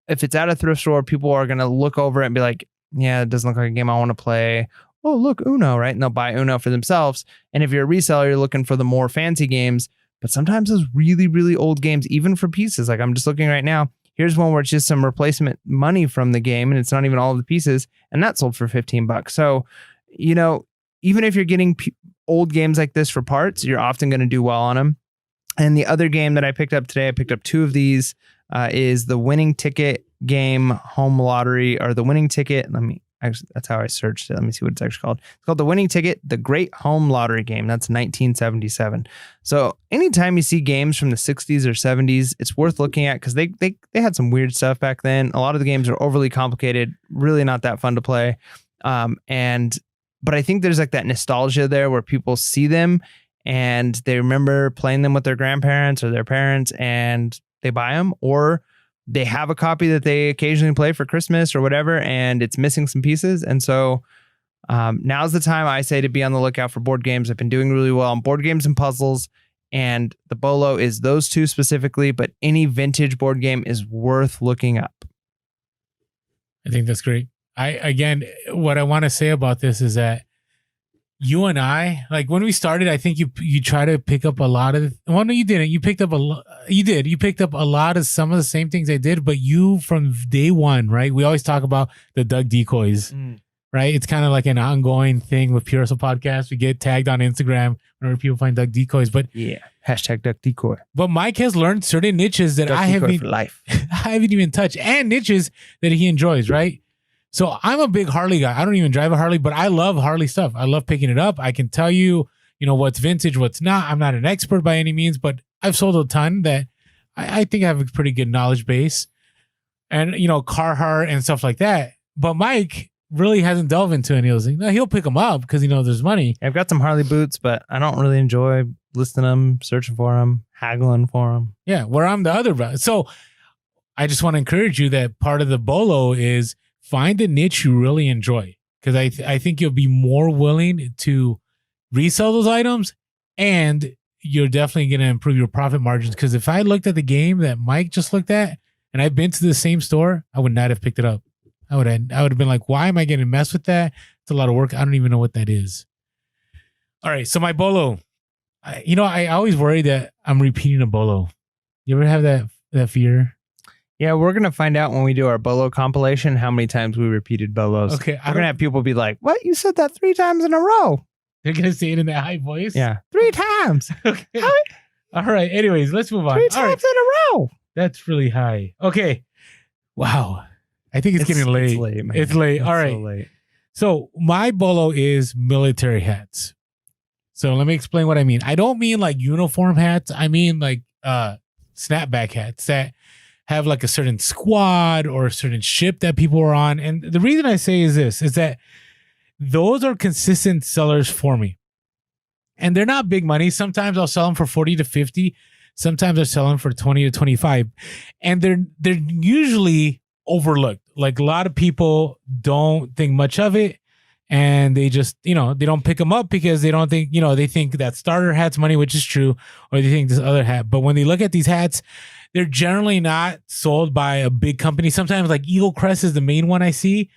if it's at a thrift store, people are going to look over it and be like, yeah, it doesn't look like a game I want to play. Oh, look, Uno, right? And they'll buy Uno for themselves. And if you're a reseller, you're looking for the more fancy games. But sometimes those really, really old games, even for pieces, like I'm just looking right now, here's one where it's just some replacement money from the game and it's not even all of the pieces. And that sold for $15. So, you know, even if you're getting old games like this for parts, you're often going to do well on them. And the other game that I picked up today, I picked up 2 of these, is the Winning Ticket game home lottery, or the Winning Ticket. That's how I searched it. Let me see what it's actually called. It's called the Winning Ticket, the Great Home Lottery Game. That's 1977. So anytime you see games from the 60s or 70s, it's worth looking at, because they had some weird stuff back then. A lot of the games are overly complicated, really not that fun to play. But I think there's like that nostalgia there where people see them and they remember playing them with their grandparents or their parents, and they buy them, or they have a copy that they occasionally play for Christmas or whatever, and it's missing some pieces. And so now's the time, I say, to be on the lookout for board games. I've been doing really well on board games and puzzles, and the BOLO is those 2 specifically, but any vintage board game is worth looking up. I think that's great. Again, what I want to say about this is that you and I, like when we started, I think you try to pick up a lot of, well, no, you didn't. You picked up you picked up a lot of some of the same things I did, but you, from day one, right? We always talk about the Doug decoys, right? It's kind of like an ongoing thing with Pure Hustle Podcast. We get tagged on Instagram whenever people find Doug decoys, but yeah, hashtag Doug decoy. But Mike has learned certain niches that Doug I haven't, for life. I haven't even touched, and niches that he enjoys, right? So I'm a big Harley guy. I don't even drive a Harley, but I love Harley stuff. I love picking it up. I can tell you, what's vintage, what's not. I'm not an expert by any means, but I've sold a ton that I think I have a pretty good knowledge base, and, Carhartt and stuff like that. But Mike really hasn't delved into any of those things. Now, he'll pick them up because he knows there's money. I've got some Harley boots, but I don't really enjoy listing them, searching for them, haggling for them. Yeah, where I'm the other brother. So I just want to encourage you that part of the BOLO is find a niche you really enjoy, because I think you'll be more willing to resell those items, and you're definitely going to improve your profit margins. Because if I looked at the game that Mike just looked at and I've been to the same store, I would not have picked it up. I would have been like, why am I getting to mess with that? It's a lot of work. I don't even know what that is. All right, so my BOLO. I always worry that I'm repeating a BOLO. You ever have that fear? Yeah, we're going to find out when we do our BOLO compilation how many times we repeated BOLOs. Okay. We're going to have people be like, what? You said that 3 times in a row. They're going to say it in that high voice? Yeah. 3 times. Okay. All right. Anyways, let's move on. 3 times in a row. That's really high. Okay. Wow. I think it's getting late. It's late, man. It's late. All right. So late. So my BOLO is military hats. So let me explain what I mean. I don't mean like uniform hats. I mean like snapback hats that have like a certain squad or a certain ship that people are on. And the reason I say is that those are consistent sellers for me. And they're not big money. Sometimes I'll sell them for 40 to 50. Sometimes I sell them for 20 to 25. And they're usually overlooked. Like a lot of people don't think much of it. And they just, they don't pick them up because they don't think, they think that starter hat's money, which is true, or they think this other hat. But when they look at these hats, they're generally not sold by a big company. Sometimes like Eagle Crest is the main one I see,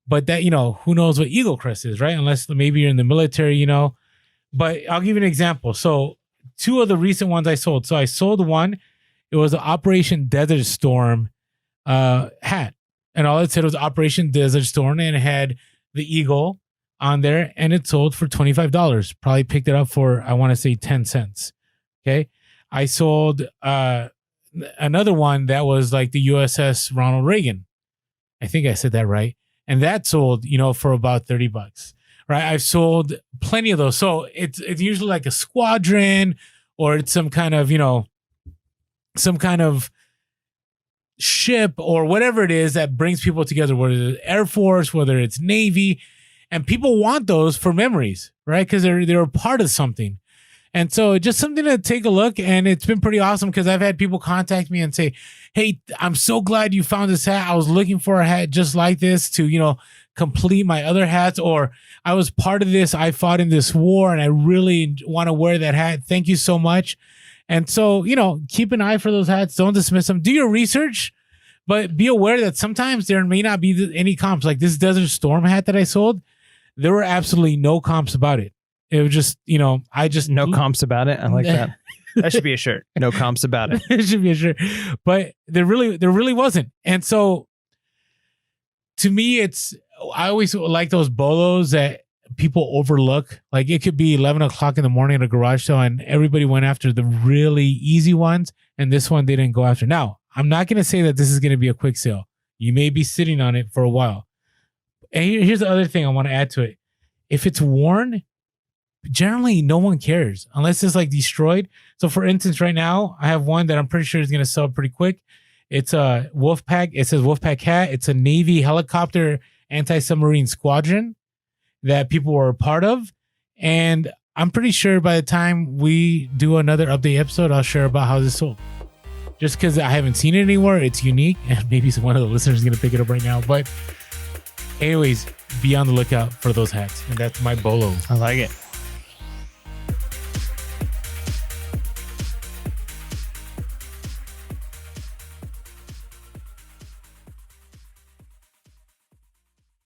but that, who knows what Eagle Crest is, right? Unless maybe you're in the military, But I'll give you an example. So 2 of the recent ones I sold. So I sold one. It was an Operation Desert Storm hat. And all it said was Operation Desert Storm, and it had the eagle on there, and it sold for $25. Probably picked it up for, I want to say 10 cents. Okay. I sold another one that was like the USS Ronald Reagan. I think I said that right. And that sold, for about $30, right? I've sold plenty of those. So it's usually like a squadron, or it's some kind of, ship or whatever it is that brings people together, whether it's Air Force, whether it's Navy, and people want those for memories, right? Because they're a part of something. And so just something to take a look. And it's been pretty awesome because I've had people contact me and say, hey, I'm so glad you found this hat. I was looking for a hat just like this to, you know, complete my other hats, or I was part of this. I fought in this war and I really want to wear that hat. Thank you so much. And so, you know, keep an eye for those hats. Don't dismiss them. Do your research, but be aware that sometimes there may not be any comps. Like this Desert Storm hat that I sold, there were absolutely no comps about it. It was just, you know, no comps about it. I like that. That should be a shirt. No comps about it. It should be a shirt, but there really wasn't. And so to me, I always like those BOLOs that people overlook. Like it could be 11 o'clock in the morning at a garage sale and everybody went after the really easy ones. And this one they didn't go after. Now, I'm not going to say that this is going to be a quick sale. You may be sitting on it for a while. And here's the other thing I want to add to it. If it's worn, generally no one cares unless it's like destroyed. So for instance, right now I have one that I'm pretty sure is going to sell pretty quick. It's a Wolfpack. It says Wolfpack hat. It's a Navy helicopter anti-submarine squadron that people were a part of. And I'm pretty sure by the time we do another update episode, I'll share about how this sold. Just because I haven't seen it anywhere, it's unique. And maybe one of the listeners is going to pick it up right now. But anyways, be on the lookout for those hats. And that's my BOLO. I like it.